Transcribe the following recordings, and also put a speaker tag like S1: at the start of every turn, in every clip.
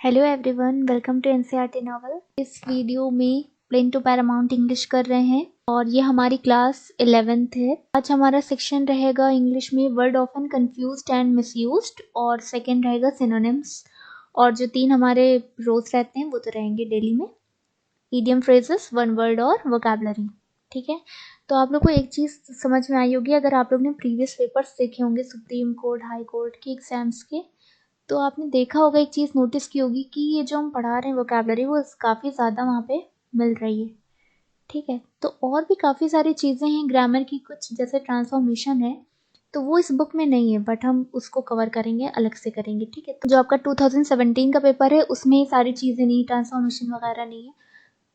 S1: Hello everyone, welcome to NCERT novel. इस video में plain to paramount English कर रहे हैं और ये हमारी क्लास 11th है। आज हमारा सेक्शन रहेगा इंग्लिश में word often confused and misused और सेकंड रहेगा सिनोनिम्स। और जो 3 हमारे रोज रहते हैं वो तो रहेंगे डेली में, इडियम फ्रेजेस, वन वर्ड और वोकैबुलरी। ठीक है, तो आप लोग को एक चीज़ समझ में आई होगी, अगर आप लोग ने प्रीवियस पेपर्स देखे होंगे सुप्रीम कोर्ट, हाई कोर्ट के एग्जाम्स के, तो आपने देखा होगा, एक चीज़ नोटिस की होगी कि ये जो हम पढ़ा रहे हैं वोकैबुलरी वो काफ़ी ज़्यादा वहाँ पे मिल रही है। ठीक है, तो और भी काफ़ी सारी चीज़ें हैं ग्रामर की, कुछ जैसे ट्रांसफॉर्मेशन है तो वो इस बुक में नहीं है, बट हम उसको कवर करेंगे, अलग से करेंगे। ठीक है, तो जो आपका 2017 का पेपर है उसमें ये सारी चीज़ें नहीं, ट्रांसफॉर्मेशन वगैरह नहीं है,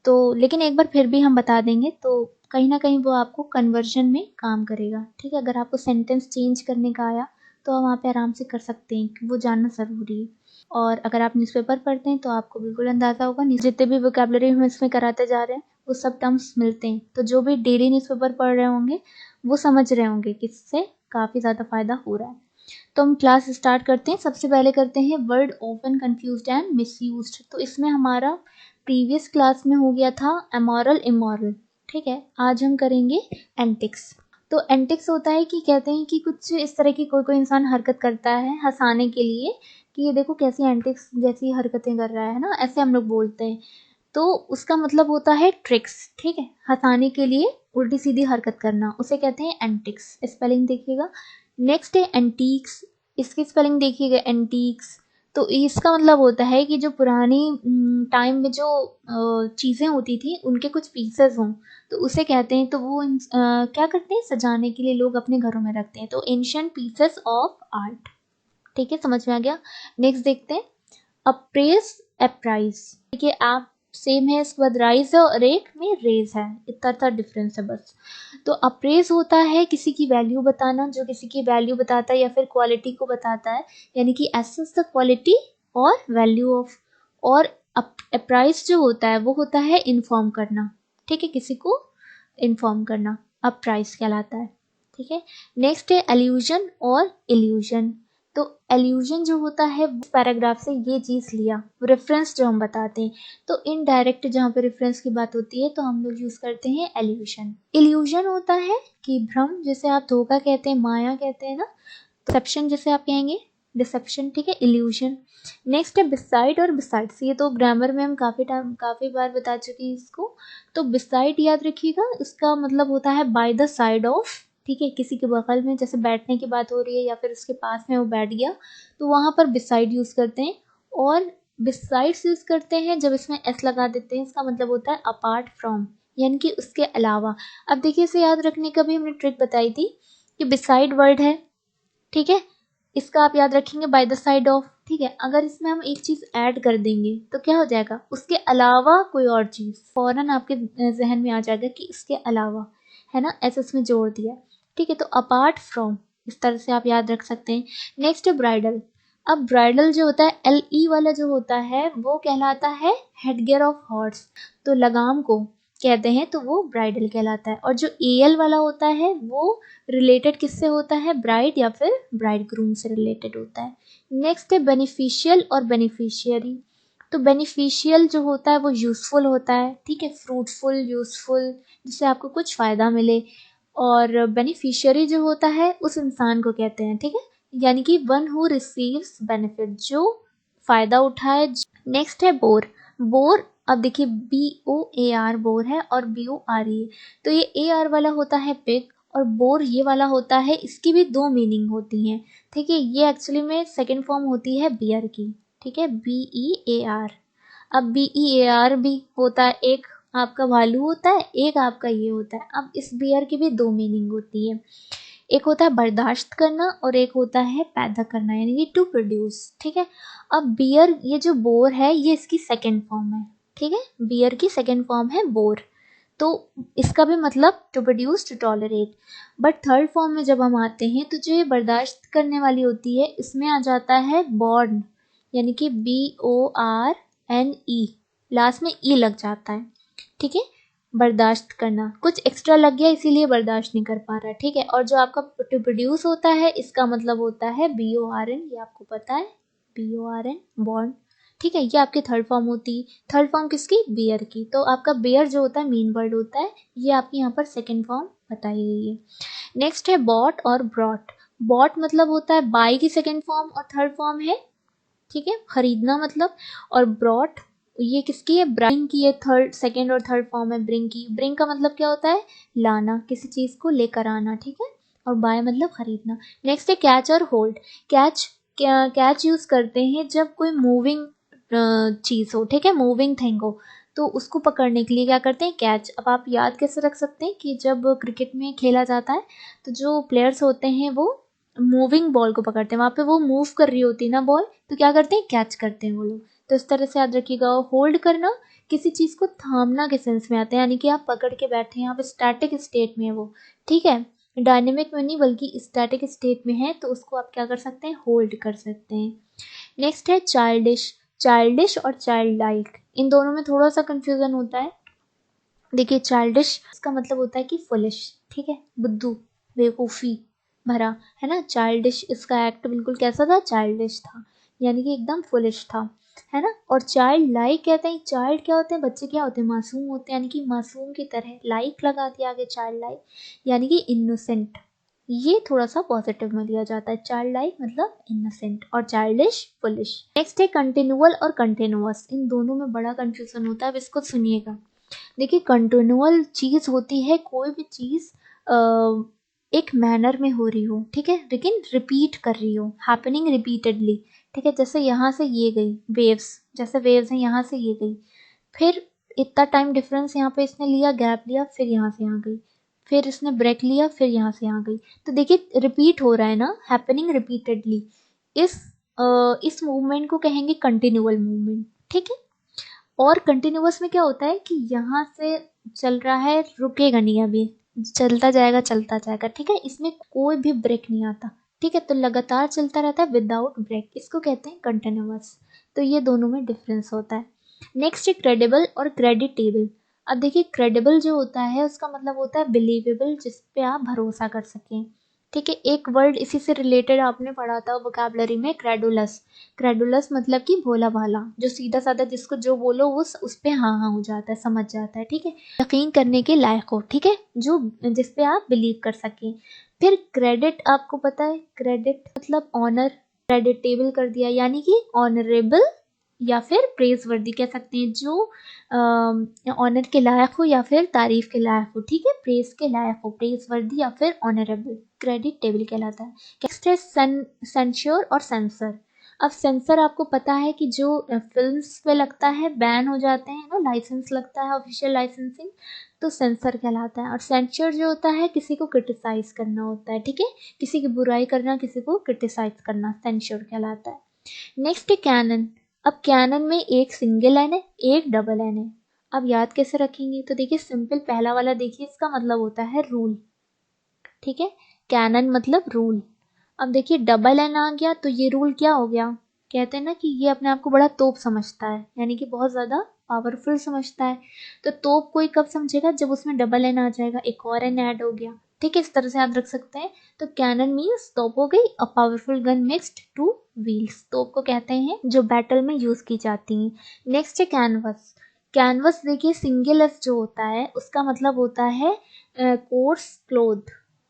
S1: तो लेकिन एक बार फिर भी हम बता देंगे, तो कहीं ना कहीं वो आपको कन्वर्जन में काम करेगा। ठीक है, अगर आपको सेंटेंस चेंज करने का आया तो आप वहाँ पे आराम से कर सकते हैं, वो जानना ज़रूरी है। और अगर आप न्यूज़पेपर पढ़ते हैं तो आपको बिल्कुल अंदाज़ा होगा, जितने भी वोकैबुलरी हम इसमें कराते जा रहे हैं वो सब टर्म्स मिलते हैं, तो जो भी डेली न्यूज़पेपर पढ़ रहे होंगे वो समझ रहे होंगे कि इससे काफ़ी ज़्यादा फ़ायदा हो रहा है। तो हम क्लास स्टार्ट करते हैं। सबसे पहले करते हैं word often confused and misused. तो इसमें हमारा प्रीवियस क्लास में हो गया था अमोरल इमोरल। ठीक है, आज हम करेंगे एंटिक्स। तो एंटिक्स होता है कि कहते हैं कि कुछ इस तरह की कोई इंसान हरकत करता है हंसाने के लिए, कि ये देखो कैसी एंटिक्स जैसी हरकतें कर रहा है ना, ऐसे हम लोग बोलते हैं। तो उसका मतलब होता है ट्रिक्स। ठीक है, हंसाने के लिए उल्टी सीधी हरकत करना, उसे कहते हैं एंटिक्स। स्पेलिंग देखिएगा। नेक्स्ट है एंटीक्स, इसकी स्पेलिंग देखिएगा एंटीक्स। तो इसका मतलब होता है कि जो पुरानी टाइम में जो चीज़ें होती थी उनके कुछ पीसेस हों तो उसे कहते हैं, तो वो क्या करते हैं, सजाने के लिए लोग अपने घरों में रखते हैं, तो एंशिएंट पीसेस ऑफ आर्ट। ठीक है, समझ में आ गया। नेक्स्ट देखते हैं अप्रेज, अप्राइज। देखिए आप सेम है, इसके बाद राइज है और एक में रेज है, इतना सा डिफरेंस है बस। तो अप्रेज होता है किसी की वैल्यू बताना, जो किसी की वैल्यू बताता है या फिर क्वालिटी को बताता है, यानी कि एसेस द क्वालिटी और वैल्यू ऑफ। और अप्राइज जो होता है वो होता है इन्फॉर्म करना। ठीक है, किसी को इन्फॉर्म करना अप्राइज कहलाता है। ठीक है, नेक्स्ट है एल्यूजन और इल्यूजन। तो एल्यूजन जो होता है पैराग्राफ से ये चीज़ लिया, रेफरेंस जो हम बताते हैं, तो इनडायरेक्ट जहाँ पे रेफरेंस की बात होती है तो हम लोग यूज करते हैं एल्यूजन। इल्यूजन होता है कि भ्रम, जिसे आप धोखा कहते हैं, माया कहते हैं ना, डिसेप्शन जिसे आप कहेंगे डिसेप्शन। ठीक है, इल्यूजन। नेक्स्ट है बिसाइड और बिसाइड्स। ये तो ग्रामर में हम काफ़ी बार बता चुके हैं इसको। तो बिसाइड याद रखिएगा, इसका मतलब होता है बाय द साइड ऑफ। ठीक है, किसी के बगल में, जैसे बैठने की बात हो रही है या फिर उसके पास में वो बैठ गया, तो वहाँ पर बिसाइड यूज़ करते हैं। और बिसाइड्स यूज़ करते हैं जब इसमें एस लगा देते हैं, इसका मतलब होता है अपार्ट फ्रॉम, यानी कि उसके अलावा। अब देखिए, इसे याद रखने का भी हमने ट्रिक बताई थी कि बिसाइड वर्ड है। ठीक है, इसका आप याद रखेंगे बाय द साइड ऑफ। ठीक है, अगर इसमें हम एक चीज ऐड कर देंगे तो क्या हो जाएगा, उसके अलावा कोई और चीज, फौरन आपके जहन में आ जाएगा कि इसके अलावा, है ना, ऐसे उसमें जोड़ दिया। ठीक है, तो अपार्ट फ्रॉम, इस तरह से आप याद रख सकते हैं। नेक्स्ट है ब्राइडल। अब ब्राइडल जो होता है, LE वाला जो होता है वो कहलाता है हेडगियर ऑफ हॉर्स, तो लगाम को कहते हैं, तो वो ब्राइडल कहलाता है। और जो AL वाला होता है वो रिलेटेड किससे होता है, ब्राइड या फिर ब्राइड ग्रूम से रिलेटेड होता है। नेक्स्ट है बेनिफिशियल और बेनिफिशियरी। तो बेनिफिशियल जो होता है वो यूजफुल होता है। ठीक है, फ्रूटफुल, यूजफुल, जिससे आपको कुछ फायदा मिले। और बेनिफिशियरी जो होता है उस इंसान को कहते हैं। ठीक है, यानी कि वन हु रिसीव्स बेनिफिट, जो फायदा उठाए। नेक्स्ट है बोर। बोर, अब देखिए BOAR बोर है और BORE, तो ये AR वाला होता है पिग और बोर ये वाला होता है, इसकी भी 2 मीनिंग होती हैं। ठीक है, ये एक्चुअली में सेकंड फॉर्म होती है बियर की। ठीक है, BEAR। अब BEAR भी होता है, एक आपका भालू होता है, एक आपका ये होता है। अब इस बियर की भी 2 मीनिंग होती है, एक होता है बर्दाश्त करना और एक होता है पैदा करना, यानी कि टू प्रोड्यूस। ठीक है, अब बियर, ये जो बोर है ये इसकी सेकंड फॉर्म है। ठीक है, बियर की सेकंड फॉर्म है बोर, तो इसका भी मतलब to produce, to tolerate. But third form में जब हम आते हैं तो जो ये बर्दाश्त करने वाली होती है इसमें आ जाता है बॉर्न, यानी कि BORNE, लास्ट में E लग जाता है। ठीक है, बर्दाश्त करना, कुछ एक्स्ट्रा लग गया इसीलिए बर्दाश्त नहीं कर पा रहा। ठीक है, और जो आपका टू प्रोड्यूस होता है इसका मतलब होता है BORN, ये आपको पता है, BORN, बॉर्न। ठीक है, ये आपकी थर्ड फॉर्म होती। थर्ड फॉर्म किसकी? बेयर की। तो आपका बेयर जो होता है मेन वर्ड होता है, ये आपकी यहाँ पर सेकेंड फॉर्म बताई गई है। नेक्स्ट है बॉट और ब्रॉट। बॉट मतलब होता है बाय की सेकेंड फॉर्म और थर्ड फॉर्म है, ठीक है, खरीदना मतलब। और ब्रॉट ये किसकी है? ब्रिंग की है, थर्ड सेकेंड और थर्ड फॉर्म है ब्रिंग की। ब्रिंग का मतलब क्या होता है? लाना, किसी चीज को लेकर आना, ठीक है। और बाय मतलब खरीदना। नेक्स्ट है कैच और होल्ड। कैच यूज करते हैं जब कोई मूविंग चीज हो, ठीक है, मूविंग थिंग हो, तो उसको पकड़ने के लिए क्या करते हैं? कैच। अब आप याद कैसे रख सकते हैं कि जब क्रिकेट में खेला जाता है तो जो प्लेयर्स होते हैं वो मूविंग बॉल को पकड़ते हैं, वहां पे वो मूव कर रही होती है ना बॉल, तो क्या करते हैं? कैच करते हैं वो लोग। तो इस तरह से याद रखिएगा। होल्ड करना किसी चीज को थामना के सेंस में आता है, यानी कि आप पकड़ के बैठे हैं, आप स्टैटिक स्टेट में है वो, ठीक है, डायनेमिक में नहीं बल्कि स्टैटिक स्टेट में है, तो उसको आप क्या कर सकते हैं? होल्ड कर सकते हैं। नेक्स्ट है चाइल्डिश। चाइल्डिश और चाइल्ड लाइक, इन दोनों में थोड़ा सा कंफ्यूजन होता है। देखिए चाइल्डिश इसका मतलब होता है कि फुलिश, ठीक है, बुद्धू, बेवकूफ़ी भरा, है ना। चाइल्डिश इसका एक्ट बिल्कुल कैसा था? चाइल्डिश था, यानी कि एकदम फुलिश था, है ना। और चाइल्ड लाइक कहते हैं, चाइल्ड क्या होते हैं? बच्चे क्या होते हैं? मासूम होते हैं, यानी कि मासूम की तरह, लाइक लगा दिया आगे चाइल्ड लाइक, यानी कि इनोसेंट। ये थोड़ा सा पॉजिटिव में लिया जाता है, चाइल्ड लाइक मतलब इनोसेंट और चाइल्डिश फुलिश। नेक्स्ट है कंटिन्यूअल और कंटिन्यूअस, इन दोनों में बड़ा कंफ्यूजन होता है, अब इसको सुनिएगा। देखिए कंटिन्यूअल चीज होती है कोई भी चीज एक मैनर में हो रही हो, ठीक है, लेकिन रिपीट कर रही हो, हैपनिंग रिपीटेडली, ठीक है। जैसे यहाँ से ये गई वेव्स, जैसे वेव्स हैं, यहाँ से ये गई, फिर इतना टाइम डिफरेंस यहाँ पे इसने लिया, गैप लिया, फिर यहाँ से यहाँ गई, फिर इसने ब्रेक लिया, फिर यहाँ से यहाँ गई। तो देखिए रिपीट हो रहा है ना, हैपनिंग रिपीटेडली। इस इस मूवमेंट को कहेंगे कंटिन्यूअल मूवमेंट, ठीक है। और कंटिन्यूअस में क्या होता है कि यहाँ से चल रहा है, रुकेगा नहीं, अभी चलता जाएगा, ठीक है, इसमें कोई भी ब्रेक नहीं आता, ठीक है, तो लगातार चलता रहता है विदाउट ब्रेक, इसको कहते हैं कंटिन्यूअस। तो ये दोनों में डिफरेंस होता है। नेक्स्ट है क्रेडिबल और क्रेडिटेबल। अब देखिए क्रेडिबल जो होता है उसका मतलब होता है बिलीवेबल, जिस पे आप भरोसा कर सकें, ठीक है। एक वर्ड इसी से रिलेटेड आपने पढ़ा था वोकैबुलरी में, क्रेडुलस। क्रेडुलस मतलब कि भोला भाला, जो सीधा साधा जिसको जो बोलो वो उस पे हाँ हाँ हो जाता है, समझ जाता है, ठीक है, यकीन करने के लायक हो, ठीक है, जो जिस पे आप बिलीव कर सकें। फिर क्रेडिट, आपको पता है क्रेडिट मतलब ऑनर, क्रेडिटेबल कर दिया, यानी कि ऑनरेबल या फिर प्रेज वर्दी कह सकते हैं, जो ऑनर के लायक हो या फिर तारीफ के लायक हो, ठीक है, प्रेज के लायक हो, प्रेज वर्दी या फिर ऑनरेबल, क्रेडिट टेबल कहलाता है। नेक्स्ट है सेंश्योर और सेंसर। अब सेंसर आपको पता है कि जो फिल्म्स पे लगता है, बैन हो जाते हैं ना, लाइसेंस लगता है, ऑफिशियल लाइसेंसिंग, तो सेंसर कहलाता है। और सेंसर जो होता है किसी को क्रिटिसाइज करना होता है, ठीक है, किसी की बुराई करना, किसी को क्रिटिसाइज करना, सेंसर कहलाता है। नेक्स्ट है कैनन। अब कैनन में एक सिंगल एन है, एक डबल एन है। अब याद कैसे रखेंगे? तो देखिए सिंपल, पहला वाला देखिए, इसका मतलब होता है रूल, ठीक है, कैनन मतलब रूल। अब देखिए डबल एन आ गया तो ये रूल क्या हो गया? कहते हैं ना कि ये अपने आप को बड़ा तोप समझता है, यानी कि बहुत ज्यादा पावरफुल समझता है। तो तोप कोई कब समझेगा? जब उसमें डबल एन आ जाएगा, एक और एन ऐड हो गया, ठीक है, इस तरह से याद रख सकते हैं। तो कैनन मीन्स तोप हो गई, a powerful gun mixed two wheels, तोप को कहते हैं जो बैटल में यूज की जाती हैं। नेक्स्ट है कैनवस। कैनवस देखिए सिंगल एस जो होता है उसका मतलब होता है कोर्स क्लोथ,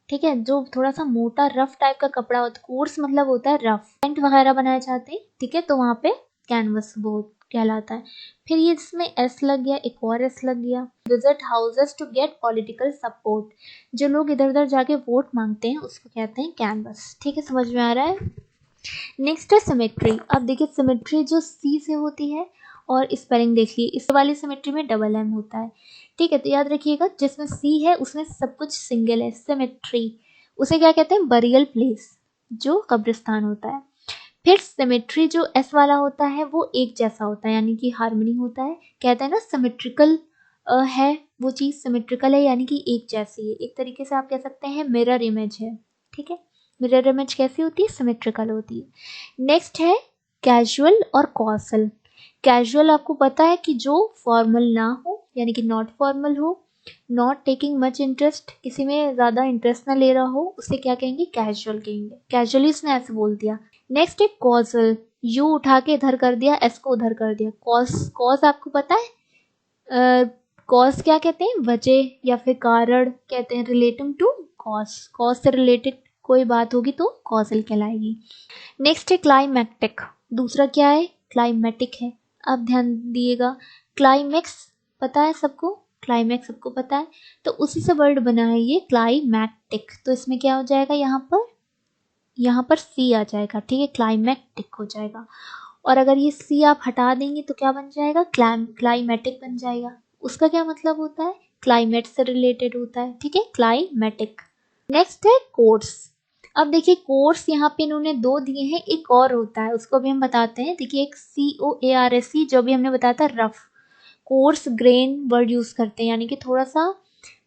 S1: ठीक है, जो थोड़ा सा मोटा रफ टाइप का कपड़ा होता है, कोर्स मतलब होता है रफ, टेंट वगैरह बनाए जाते हैं, ठीक है, तो वहां पे कैनवस वो कहलाता है। फिर ये इसमें एस लग गया, एक और एस लग गया, visit houses to get political support, जो लोग इधर उधर जाके वोट मांगते हैं उसको कहते हैं कैनवस, ठीक है, समझ में आ रहा है। नेक्स्ट है सिमेट्री। अब देखिए सिमेट्री जो सी से होती है, और स्पेलिंग देख लीजिए, इस वाली सिमेट्री में डबल एम होता है, ठीक है, तो याद रखिएगा जिसमें सी है उसमें सब कुछ सिंगल है, सिमेट्री। उसे क्या कहते हैं? बरियल प्लेस, जो कब्रिस्तान होता है। फिर सिमेट्री जो एस वाला होता है वो एक जैसा होता है, यानी कि हार्मनी होता है, कहते हैं ना सिमेट्रिकल है वो चीज़, सिमेट्रिकल है यानी कि एक जैसी है, एक तरीके से आप कह सकते हैं मिरर इमेज है, ठीक है, मिरर इमेज कैसी होती है? सिमेट्रिकल होती है। नेक्स्ट है कैजुअल और कॉसल। कैजुअल आपको पता है कि जो फॉर्मल ना हो, यानी कि नॉट फॉर्मल हो, नॉट टेकिंग मच इंटरेस्ट, किसी में ज़्यादा इंटरेस्ट ना ले रहा हो, उसे क्या कहेंगे? कैजुअल कहेंगे, कैजुअली इसने ऐसे बोल दिया। नेक्स्ट है कॉजल। यू उठा के इधर कर दिया, एस को उधर कर दिया। कॉस, कॉस आपको पता है कॉस क्या कहते हैं, वजह या फिर कारण कहते हैं, रिलेटिंग टू कॉस। कॉस से रिलेटेड कोई बात होगी तो कॉजल कहलाएगी। नेक्स्ट है क्लाइमैक्टिक। दूसरा क्या है, क्लाइमेटिक है। अब ध्यान दिएगा, क्लाइमेक्स पता है सबको, क्लाइमैक्स सबको पता है, तो उसी से वर्ड बना है ये क्लाइमैक्टिक। तो इसमें क्या हो जाएगा, यहाँ पर सी आ जाएगा, ठीक है, क्लाइमैक्टिक हो जाएगा। और अगर ये सी आप हटा देंगे तो क्या बन जाएगा, क्लाइमेटिक बन जाएगा। उसका क्या मतलब होता है, क्लाइमेट से रिलेटेड होता है, ठीक है, क्लाइमेटिक। नेक्स्ट है कोर्स। अब देखिए कोर्स यहाँ पे इन्होंने दो दिए हैं, एक और होता है उसको भी हम बताते हैं। देखिए एक COARSE जो भी हमने बताया था rough, coarse grain word use करते हैं, यानी कि थोड़ा सा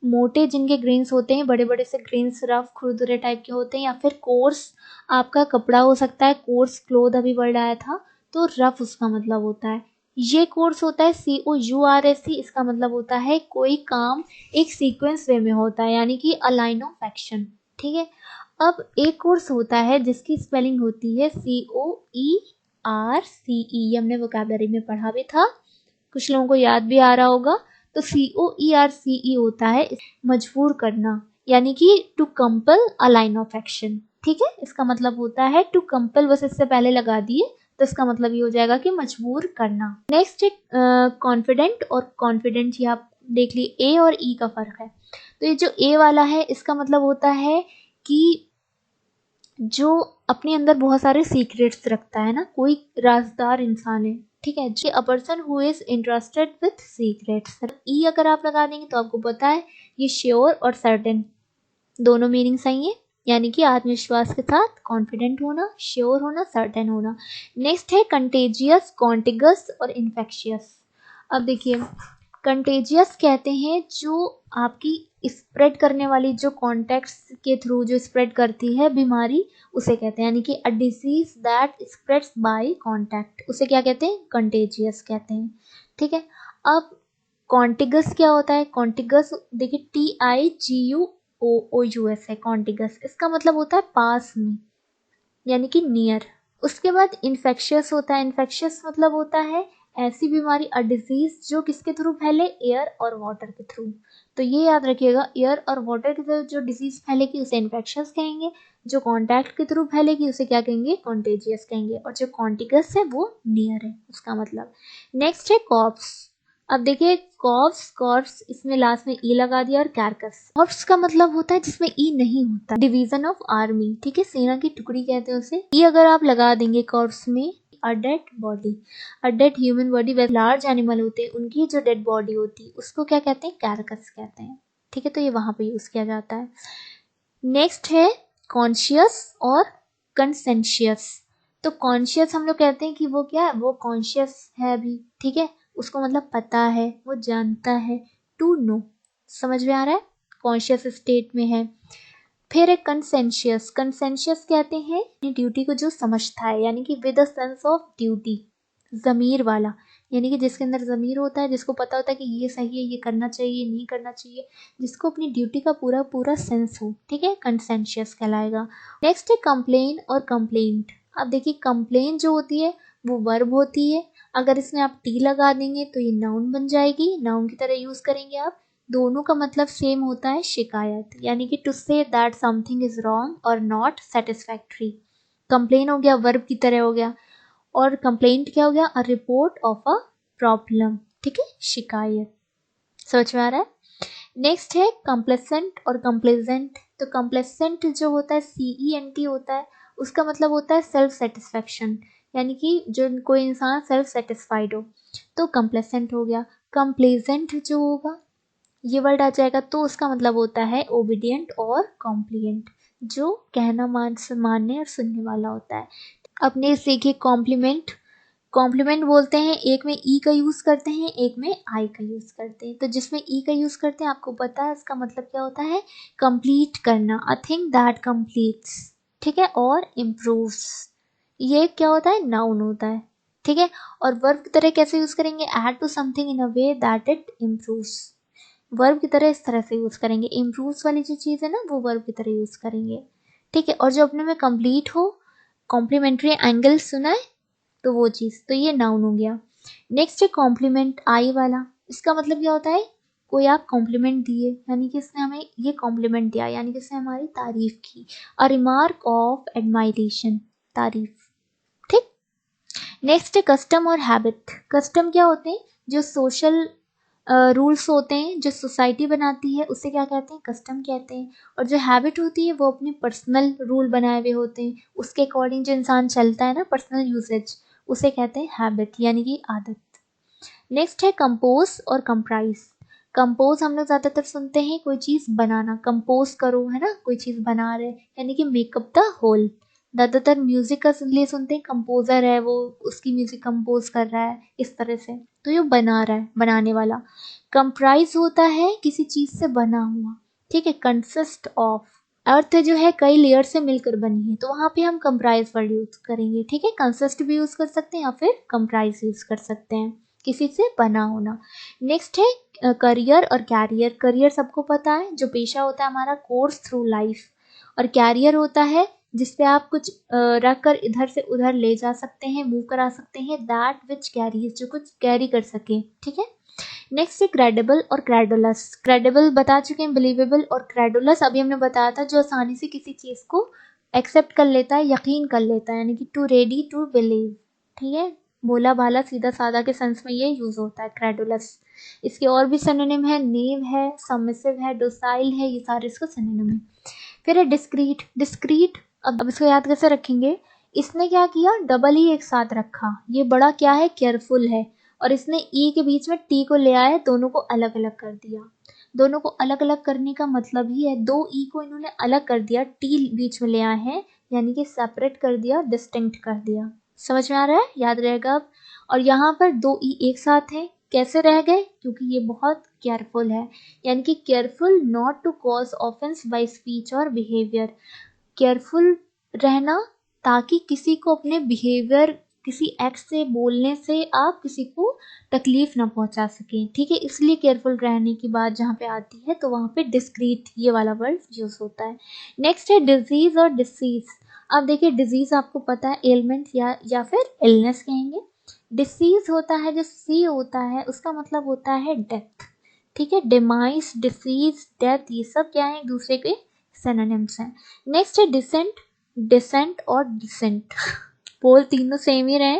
S1: मोटे जिनके ग्रेन्स होते हैं, बड़े बड़े से ग्रेन्स रफ खुरदुरे टाइप के होते हैं। या फिर कोर्स आपका कपड़ा हो सकता है, कोर्स क्लोथ अभी वर्ड आया था, तो रफ उसका मतलब होता है। ये कोर्स होता है COURSE, इसका मतलब होता है कोई काम एक सीक्वेंस वे में होता है, यानी कि अ लाइन ऑफ एक्शन, ठीक है। अब एक कोर्स होता है जिसकी स्पेलिंग होती है COERCE, ये हमने वोकैबुलरी में पढ़ा भी था, कुछ लोगों को याद भी आ रहा होगा। तो COERCE होता है मजबूर करना, यानी कि to compel a line of action, ठीक है, इसका मतलब होता है टू कंपल, बस इससे पहले लगा दिए तो इसका मतलब ये हो जाएगा कि मजबूर करना। नेक्स्ट है कॉन्फिडेंट और कॉन्फिडेंट, ये आप देख ली ए और ई का फर्क है। तो ये जो ए वाला है इसका मतलब होता है कि जो अपने अंदर बहुत सारे सीक्रेट्स रखता है ना, कोई राजदार इंसान है, ठीक है, जी, a person who is interested with secrets. ई अगर आप लगा देंगे तो आपको पता है ये श्योर और सर्टेन दोनों मीनिंग सही है, यानी कि आत्मविश्वास के साथ कॉन्फिडेंट होना, श्योर होना, सर्टेन होना। नेक्स्ट है कंटेजियस, कॉन्टिगस और इन्फेक्शियस। अब देखिए कंटेजियस कहते हैं जो आपकी स्प्रेड करने वाली, जो कॉन्टैक्ट्स के थ्रू जो स्प्रेड करती है बीमारी, उसे कहते हैं, यानी कि a disease that spreads by contact, उसे क्या कहते हैं, कंटेजियस कहते हैं, ठीक है। अब कॉन्टिगस क्या होता है, कॉन्टिगस देखिए TIGUOOUS है कॉन्टिगस, इसका मतलब होता है पास में, यानी कि नियर। उसके बाद इन्फेक्शियस होता है, इन्फेक्शियस मतलब होता है ऐसी बीमारी, अ डिजीज जो किसके थ्रू फैले, एयर और वाटर के थ्रू। तो ये याद रखिएगा, एयर और वाटर के थ्रू जो डिजीज फैलेगी उसे इन्फेक्शियस कहेंगे, जो कॉन्टैक्ट के थ्रू फैलेगी उसे क्या कहेंगे, कॉन्टेजियस कहेंगे, और जो कॉन्टिगस है वो नियर है उसका मतलब। नेक्स्ट है कॉप्स। अब देखिए कॉप्स, कॉर्प्स, इसमें लास्ट में ई लगा दिया, और कैरकस। कॉर्प्स का मतलब होता है जिसमें ई नहीं होता, डिवीजन ऑफ आर्मी, ठीक है, सेना की टुकड़ी कहते हैं उसे। ई अगर आप लगा देंगे कॉर्प्स में, a dead body, a dead human body, वैसे लार्ज एनिमल होते हैं उनकी जो डेड बॉडी होती है उसको क्या कहते हैं, कैरकस कहते हैं, ठीक है, तो ये वहां पे यूज किया जाता है। नेक्स्ट है कॉन्शियस और कंसेंशियस। तो कॉन्शियस हम लोग कहते हैं कि वो क्या है, वो कॉन्शियस है अभी, ठीक है, उसको मतलब पता है, वो जानता है, टू नो, समझ में आ रहा है, कॉन्शियस स्टेट में है। फिर एक कंसेंशियस, कंसेंशियस कहते हैं ड्यूटी को जो समझता है, यानी कि with a sense of duty, ज़मीर वाला, यानी कि जिसके अंदर ज़मीर होता है, जिसको पता होता है कि ये सही है, ये करना चाहिए, नहीं करना चाहिए, जिसको अपनी ड्यूटी का पूरा पूरा सेंस हो, ठीक है, कंसेंशियस कहलाएगा। नेक्स्ट है कंप्लेन और कंप्लेंट। अब देखिए कंप्लेन जो होती है वो वर्ब होती है, अगर इसमें आप टी लगा देंगे तो ये नाउन बन जाएगी, नाउन की तरह यूज़ करेंगे आप। दोनों का मतलब सेम होता है, शिकायत, यानी कि to say that something is wrong और नॉट सेटिस्फैक्ट्री। कंप्लेन हो गया, वर्ब की तरह हो गया, और कंप्लेंट क्या हो गया, a report of a problem, ठीक है, शिकायत, समझ में आ रहा है। नेक्स्ट है कंप्लेसेंट और कंप्लेजेंट। तो कंप्लेसेंट जो होता है CENT होता है, उसका मतलब होता है सेल्फ सेटिस्फेक्शन, यानी कि जो कोई इंसान सेल्फ सेटिस्फाइड हो, तो कंप्लेसेंट हो गया। कंप्लेजेंट जो होगा ये वर्ड आ जाएगा तो उसका मतलब होता है ओबीडियंट और कॉम्प्लिएंट, जो कहना मानने और सुनने वाला होता है। अपने सीखे कॉम्प्लीमेंट, कॉम्प्लीमेंट बोलते हैं, एक में ई का यूज करते हैं, एक में आई का यूज करते हैं। तो जिसमें ई का यूज करते हैं आपको पता है इसका मतलब क्या होता है, कंप्लीट करना, अ थिंग दैट कंप्लीट्स, ठीक है, और इम्प्रूव्स, ये क्या होता है, नाउन होता है, ठीक है। और वर्ब की तरह कैसे यूज करेंगे, add to something in a way that it improves, verb की तरह इस तरह से यूज करेंगे, इम्प्रूव्स वाली जो चीज़ है ना वो वर्ब की तरह यूज करेंगे, ठीक है। और जो अपने में कंप्लीट हो, कॉम्प्लीमेंट्री एंगल सुना है, तो वो चीज़, तो ये नाउन हो गया। नेक्स्ट है कॉम्प्लीमेंट, आई वाला। इसका मतलब क्या होता है, कोई आप कॉम्प्लीमेंट दिए, यानी कि इसने हमें ये कॉम्प्लीमेंट दिया, यानी कि इसने हमारी तारीफ की। अ रिमार्क ऑफ एडमायरेशन, तारीफ, ठीक। नेक्स्ट है कस्टम और हैबिट। कस्टम क्या होते हैं, जो सोशल रूल्स होते हैं, जो सोसाइटी बनाती है, उसे क्या कहते हैं, कस्टम कहते हैं। और जो हैबिट होती है वो अपने पर्सनल रूल बनाए हुए होते हैं, उसके अकॉर्डिंग जो इंसान चलता है ना, पर्सनल यूसेज, उसे कहते हैं हैबिट, यानी कि आदत। नेक्स्ट है कंपोज और कंप्राइज। कंपोज हम लोग ज़्यादातर सुनते हैं, कोई चीज़ बनाना, कंपोज करो, है ना, कोई चीज़ बना रहे, यानी कि मेकअप द होल। ज़्यादातर म्यूजिक का लिए सुनते हैं, कंपोजर है वो, उसकी म्यूजिक कंपोज कर रहा है, इस तरह से, तो ये बना रहा है, बनाने वाला। कंप्राइज होता है किसी चीज़ से बना हुआ, ठीक है। कंसिस्ट ऑफ, अर्थ जो है कई लेयर से मिलकर बनी है, तो वहाँ पे हम कंप्राइज वर्ड यूज करेंगे, ठीक है। कंसिस्ट भी यूज कर सकते हैं या फिर कंप्राइज यूज कर सकते हैं, किसी से बना होना। नेक्स्ट है करियर और कैरियर। करियर सबको पता है, जो पेशा होता है हमारा, कोर्स थ्रू लाइफ। और कैरियर होता है जिसपे आप कुछ रख कर इधर से उधर ले जा सकते हैं, मूव करा सकते हैं, दैट विच कैरीज, जो कुछ कैरी कर सके, ठीक है। नेक्स्ट है क्रेडिबल और क्रेडुलस। क्रेडिबल बता चुके हैं, बिलीवेबल, और क्रेडुलस अभी हमने बताया था, जो आसानी से किसी चीज़ को एक्सेप्ट कर लेता है, यकीन कर लेता है, यानी कि टू रेडी टू बिलीव, ठीक है। भोला भाला सीधा साधा के सेंस में ये यूज होता है क्रेडुलस। इसके और भी सिनोनिम है, नेव है, सबमिसिव है, डोसाइल है, ये सारे इसको सिनोनिम है। फिर है डिस्क्रीट। डिस्क्रीट, अब इसको याद कैसे रखेंगे, इसने क्या किया, डबल ही एक साथ रखा, ये बड़ा क्या है, केयरफुल है, और इसने ई के बीच में टी को ले आया, दोनों को अलग अलग कर दिया। दोनों को अलग अलग करने का मतलब ही है, दो ई को इन्होंने अलग कर दिया, टी बीच में ले आए हैं, यानी कि सेपरेट कर दिया, डिस्टिंक्ट कर दिया। समझ में आ रहा है, याद रहेगा अब। और यहाँ पर दो ई एक साथ है, कैसे रह गए, क्योंकि ये बहुत केयरफुल है, यानी कि careful not to cause offence by speech और बिहेवियर। केयरफुल रहना ताकि किसी को अपने बिहेवियर, किसी एक्ट से, बोलने से आप किसी को तकलीफ ना पहुंचा सकें, ठीक है। इसलिए केयरफुल रहने की बात जहाँ पे आती है तो वहाँ पे डिस्क्रीट ये वाला वर्ड यूज होता है। नेक्स्ट है डिजीज और डिसीज। अब देखिए, डिजीज आपको पता है, एलिमेंट या फिर इलनेस कहेंगे। डिसीज होता है, जो सी होता है उसका मतलब होता है डेथ, ठीक है। डिमाइस, डिसीज, डेथ, ये सब क्या है, एक दूसरे के सिनोनिम्स हैं। नेक्स्ट है डिसेंट। डिसेंट और डिसेंट बोल तीनों सेम ही रहे,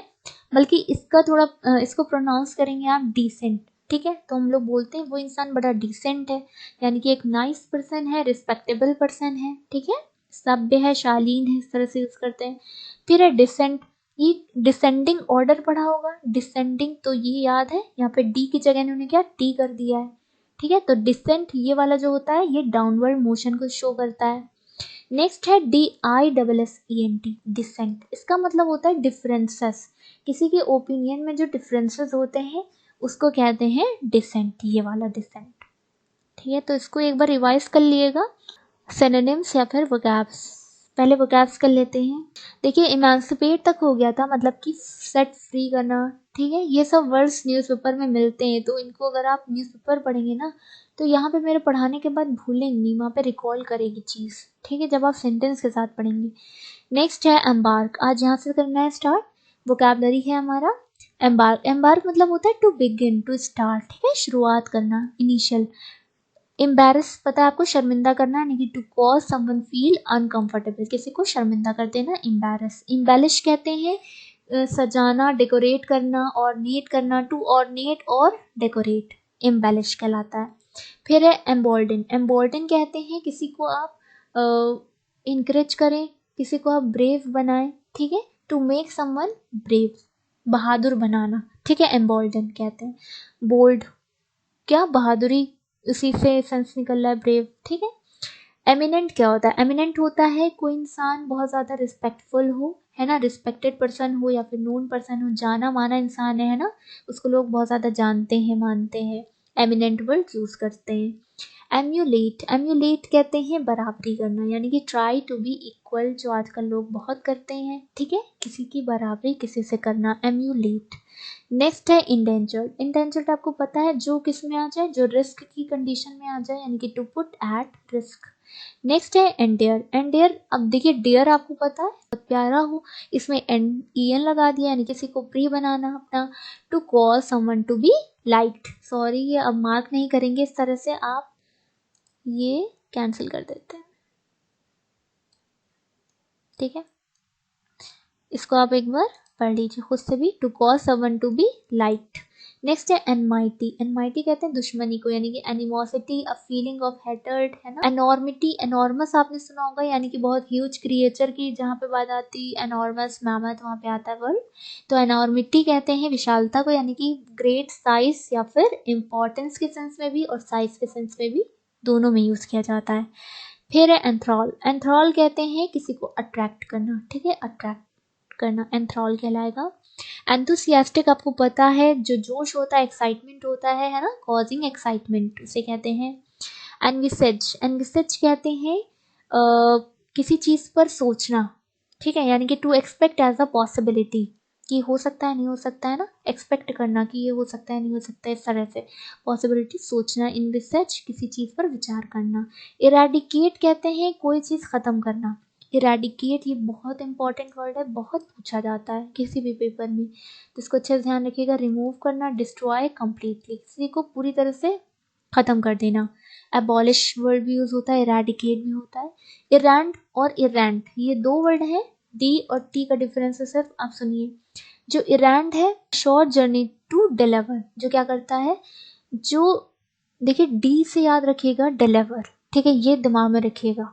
S1: बल्कि इसका थोड़ा इसको प्रोनाउंस करेंगे आप डिसेंट, ठीक है। तो हम लोग बोलते हैं वो इंसान बड़ा डिसेंट है, यानी कि एक नाइस पर्सन है, रिस्पेक्टेबल पर्सन है, ठीक है, सभ्य है, शालीन है, इस तरह से यूज करते हैं। फिर है डिसेंट, ये डिसेंडिंग ऑर्डर पढ़ा होगा, डिसेंडिंग, तो ये याद है, यहाँ पे डी की जगह इन्होंने क्या, टी कर दिया है, ठीक है। तो डिसेंट ये वाला जो होता है, ये डाउनवर्ड मोशन को शो करता है। नेक्स्ट है DISSENT, डिसेंट। इसका मतलब होता है डिफरेंसेस, किसी के ओपिनियन में जो डिफरेंसेस होते हैं उसको कहते हैं डिसेंट, ये वाला डिसेंट, ठीक है। तो इसको एक बार रिवाइज कर लिएगा, सिनोनिम्स या फिर वोकैब्स। पहले वोकैब्स कर लेते हैं। देखिए, इमेंसिपेट तक हो गया था, मतलब कि सेट फ्री करना, ठीक है। ये सब वर्ड्स न्यूज़पेपर में मिलते हैं, तो इनको अगर आप न्यूज़पेपर पढ़ेंगे ना, तो यहाँ पे मेरे पढ़ाने के बाद भूलेंगे नहीं, वहाँ पे रिकॉल करेगी चीज़, ठीक है, जब आप सेंटेंस के साथ पढ़ेंगे। नेक्स्ट है एम्बार्क। आज यहाँ से करना है स्टार्ट, वोकैबलरी है हमारा एम्बार्क। एम्बार्क मतलब होता है टू बिगिन, टू स्टार्ट, ठीक है, शुरुआत करना, इनिशियल। एम्बैरस पता है आपको, शर्मिंदा करना, यानी कि to cause someone feel uncomfortable, किसी को शर्मिंदा कर देना, एम्बैरस। एम्बेलिश कहते हैं सजाना, डेकोरेट करना, ऑर्नेट करना, टू ऑर्नेट और डेकोरेट, एम्बेलिश कहलाता है। फिर है एम्बोल्डन। एम्बोल्डन कहते हैं किसी को आप इनकरेज करें, किसी को आप ब्रेव बनाएं, ठीक है, टू मेक समवन ब्रेव, बहादुर बनाना, ठीक है, एम्बोल्डन कहते हैं। बोल्ड, क्या, बहादुरी, उसी से सेंस निकल रहा है, ब्रेव, ठीक है। एमिनेंट क्या होता है, एमिनेंट होता है कोई इंसान बहुत ज़्यादा रिस्पेक्टफुल हो, है ना, रिस्पेक्टेड पर्सन हो या फिर नोन पर्सन हो, जाना माना इंसान है ना, उसको लोग बहुत ज़्यादा जानते हैं, मानते हैं, एमिनेंट वर्ड यूज़ करते हैं। एम्यूलेट, एम्यूलेट कहते हैं बराबरी करना, यानी कि ट्राई टू बी इक्वल, जो आजकल लोग बहुत करते हैं, ठीक है, किसी की बराबरी किसी से करना, एम्यूलेट। नेक्स्ट है इंडेंजर्ड। इंडेंजर्ड आपको पता है, जो किस में आ जाए, जो रिस्क की कंडीशन में आ जाए, यानी कि to put at risk, next है एंडेयर। एंडेयर, अब देखिए डेयर आपको पता है बहुत प्यारा हो, इसमें en लगा दिया यानी किसी को प्रिय बनाना अपना। To call someone to be liked, sorry ये अब मार्क नहीं करेंगे इस तरह से, आप ये कैंसिल कर देते हैं, ठीक है। इसको आप एक बार पढ़ लीजिए खुद से भी, to call someone to be liked. Next है एनमाइटी। एनमाइटी कहते हैं दुश्मनी को, यानी कि animosity, a feeling of hatred, है ना। एनॉर्मिटी, एनॉर्मस आपने सुना होगा, यानी कि बहुत ह्यूज क्रिएचर की जहाँ पे बात आती है, एनॉर्मस मैमथ वहाँ पे आता है वर्ड। तो एनॉर्मिटी कहते हैं विशालता को, यानी कि ग्रेट साइज, या फिर इम्पोर्टेंस के सेंस में भी और साइज के सेंस में भी, दोनों में यूज किया जाता है। फिर है एंथ्रॉल। एंथ्रॉल कहते हैं किसी को अट्रैक्ट करना, ठीक है, अट्रैक्ट करना एंथ्रॉल कहलाएगा। एंथुसियास्टिक आपको पता है, जो जोश होता है, एक्साइटमेंट होता है ना, कॉजिंग एक्साइटमेंट उसे कहते हैं। एनविसेज। एनविसेज कहते हैं किसी चीज पर सोचना, ठीक है, यानी कि to expect as a possibility, कि हो सकता है नहीं हो सकता है ना, एक्सपेक्ट करना कि ये हो सकता है नहीं हो सकता है, इस तरह से पॉसिबिलिटी सोचना। इनविसेज किसी चीज पर विचार करना। इरेडिकेट कहते हैं कोई चीज खत्म करना। इरेडिकेट ये बहुत इंपॉर्टेंट वर्ड है, बहुत पूछा जाता है किसी भी पेपर में, तो इसको अच्छे से ध्यान रखिएगा। रिमूव करना, डिस्ट्रॉय कंप्लीटली, किसी को पूरी तरह से खत्म कर देना। एबॉलिश वर्ड भी यूज होता है, इरेडिकेट भी होता है। इरेंट और इरेंट ये दो वर्ड हैं, डी और टी का डिफरेंस है सिर्फ, आप सुनिए। जो इरेंट है, शॉर्ट जर्नी टू डिलीवर, जो क्या करता है, जो देखिए डी से याद रखिएगा डिलीवर, ठीक है, ये दिमाग में रखिएगा।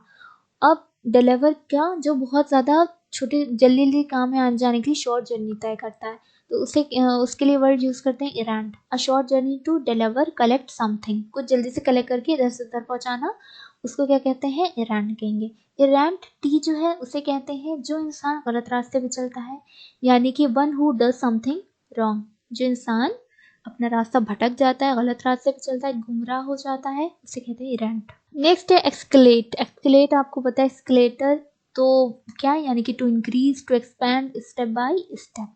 S1: अब डिलीवर क्या, जो बहुत ज़्यादा छोटे जल्दी जल्दी काम में आने जाने के लिए शॉर्ट जर्नी तय करता है, तो उसे उसके लिए वर्ड यूज़ करते हैं errand. A short journey to deliver collect something, कुछ जल्दी से कलेक्ट करके इधर से उधर पहुंचाना, उसको क्या कहते हैं, इरेंट कहेंगे। इरेंट टी जो है उसे कहते हैं जो इंसान गलत रास्ते पे चलता है, यानी कि one who does something wrong, जो इंसान अपना रास्ता भटक जाता है, गलत रास्ते पे चलता है, गुमराह हो जाता है, उसे कहते हैं इरेंट। नेक्स्ट है एक्सकलेट। एक्सकलेट आपको पता है एक्सकलेटर तो क्या है, यानी कि to increase, to expand, step by step,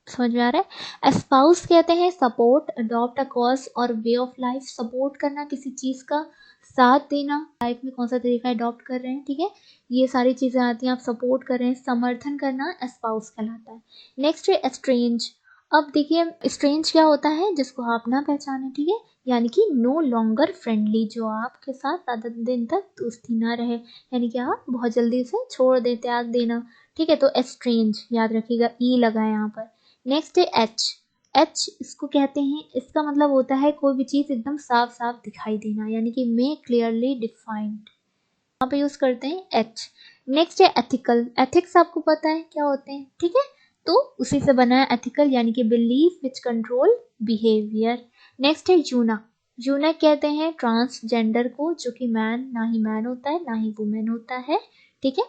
S1: समझ में आ रहा है। एस्पाउस कहते हैं सपोर्ट, अडॉप्ट अ कॉज और वे ऑफ लाइफ, सपोर्ट करना किसी चीज का, साथ देना, लाइफ में कौन सा तरीका अडॉप्ट कर रहे हैं, ठीक है, ये सारी चीजें आती हैं, आप सपोर्ट कर रहे हैं, समर्थन करना एस्पाउस कहलाता है। नेक्स्ट है एस्ट्रेंज। अब देखिए स्ट्रेंज क्या होता है, जिसको आप ना पहचाने, ठीक है, यानी कि नो लॉन्गर फ्रेंडली, जो आपके साथ ज़्यादा दिन तक दोस्ती ना रहे, यानी कि आप बहुत जल्दी से छोड़ दे, त्याग देना, ठीक है, तो एस्ट्रेंज याद रखिएगा, ई लगा है यहाँ पर। नेक्स्ट है एच। एच इसको कहते हैं, इसका मतलब होता है कोई भी चीज़ एकदम साफ साफ दिखाई देना, यानी कि मे क्लियरली डिफाइंड, यहाँ पे यूज करते हैं एच। नेक्स्ट है एथिकल। एथिक्स आपको पता है क्या होते हैं, ठीक है, तो उसी से बना है एथिकल, यानी कि belief which control behaviour. Next है यूना। यूना कहते हैं ट्रांसजेंडर को, जो कि मैन ना ही मैन होता है ना ही वुमेन होता है, ठीक है,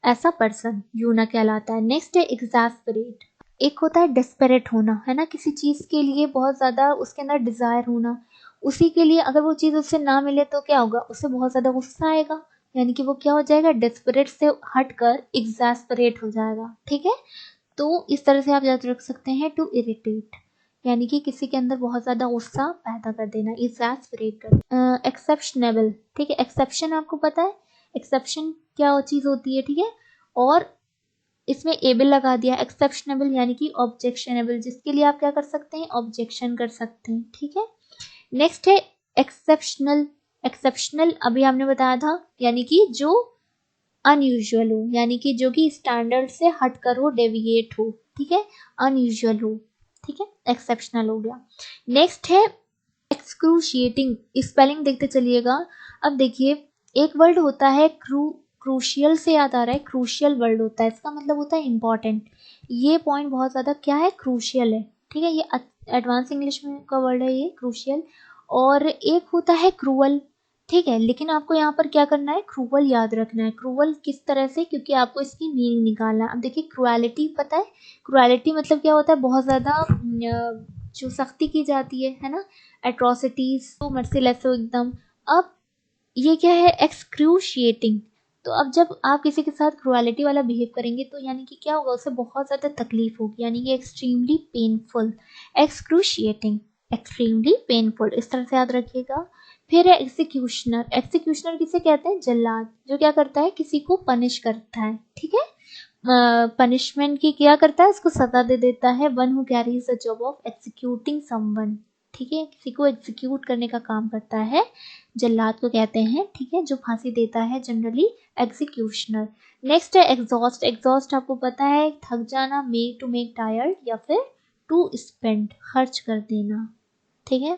S1: ऐसा पर्सन यूना कहलाता है। नेक्स्ट है एग्जैस्परेट। एक होता है डेस्परेट होना, है ना, किसी चीज के लिए बहुत ज्यादा उसके अंदर डिजायर होना, उसी के लिए अगर वो चीज उससे ना मिले तो क्या होगा, उससे बहुत ज्यादा गुस्सा आएगा, यानी कि वो क्या हो जाएगा, डेस्परेट से हटकर एग्जैस्परेट हो जाएगा, ठीक है। तो इस तरह से आप याद रख सकते हैं टू इरिटेट, यानी कि किसी के अंदर बहुत ज्यादा गुस्सा पैदा कर देना, एग्जैस्परेट कर। एक्सेप्शनेबल, ठीक है, एक्सेप्शन आपको पता है, एक्सेप्शन क्या चीज होती है, ठीक है, और इसमें एबल लगा दिया, एक्सेप्शनेबल यानी कि ऑब्जेक्शनेबल, जिसके लिए आप क्या कर सकते हैं, ऑब्जेक्शन कर सकते हैं, ठीक है। नेक्स्ट है एक्सेप्शनल। एक्सेप्शनल अभी हमने बताया था, यानी कि जो अनयूजुअल हो, यानी कि जो कि स्टैंडर्ड से हटकर हो, डेविएट हो, ठीक है, अनयूजुअल हो, ठीक है, एक्सेप्शनल हो गया। नेक्स्ट है एक्सक्रूशिएटिंग, स्पेलिंग देखते चलिएगा। अब देखिए एक वर्ड होता है क्रूशियल से याद आ रहा है, क्रूशियल वर्ड होता है, इसका मतलब होता है इंपॉर्टेंट, ये पॉइंट बहुत ज़्यादा क्या है, क्रूशियल है, ठीक है, ये एडवांस इंग्लिश में का वर्ड है ये क्रूशियल। और एक होता है क्रूअल, ठीक है, लेकिन आपको यहाँ पर क्या करना है, क्रूअल याद रखना है। क्रूअल किस तरह से, क्योंकि आपको इसकी मीनिंग निकालना है। अब देखिए क्रुएलिटी पता है, क्रुएलिटी मतलब क्या होता है, बहुत ज़्यादा जो सख्ती की जाती है ना, एट्रोसिटीज, तो मर्सीलेस हो एकदम। अब ये क्या है, एक्सक्रूशिएटिंग, तो अब जब आप किसी के साथ क्रुएलिटी वाला बिहेव करेंगे तो यानी कि क्या होगा, उसे बहुत ज़्यादा तकलीफ होगी, यानी कि extremely painful, excruciating, extremely painful, इस तरह से याद रखिएगा। फिर है एग्जीक्यूशनर, एक्जीक्यूशनर किसे कहते हैं? जल्लाद, जो क्या करता है? किसी को पनिश करता है, ठीक है, पनिशमेंट की क्या करता है? उसको सजा दे देता है। One who carries the job of executing someone, ठीक है, किसी को एग्जीक्यूट करने का काम करता है, जल्लाद को कहते हैं, ठीक है, जो फांसी देता है जनरली एग्जीक्यूशनर। नेक्स्ट है एग्जॉस्ट, एग्जॉस्ट आपको पता है थक जाना, मेक टू मेक टायर्ड, या फिर टू स्पेंड, खर्च कर देना, ठीक है।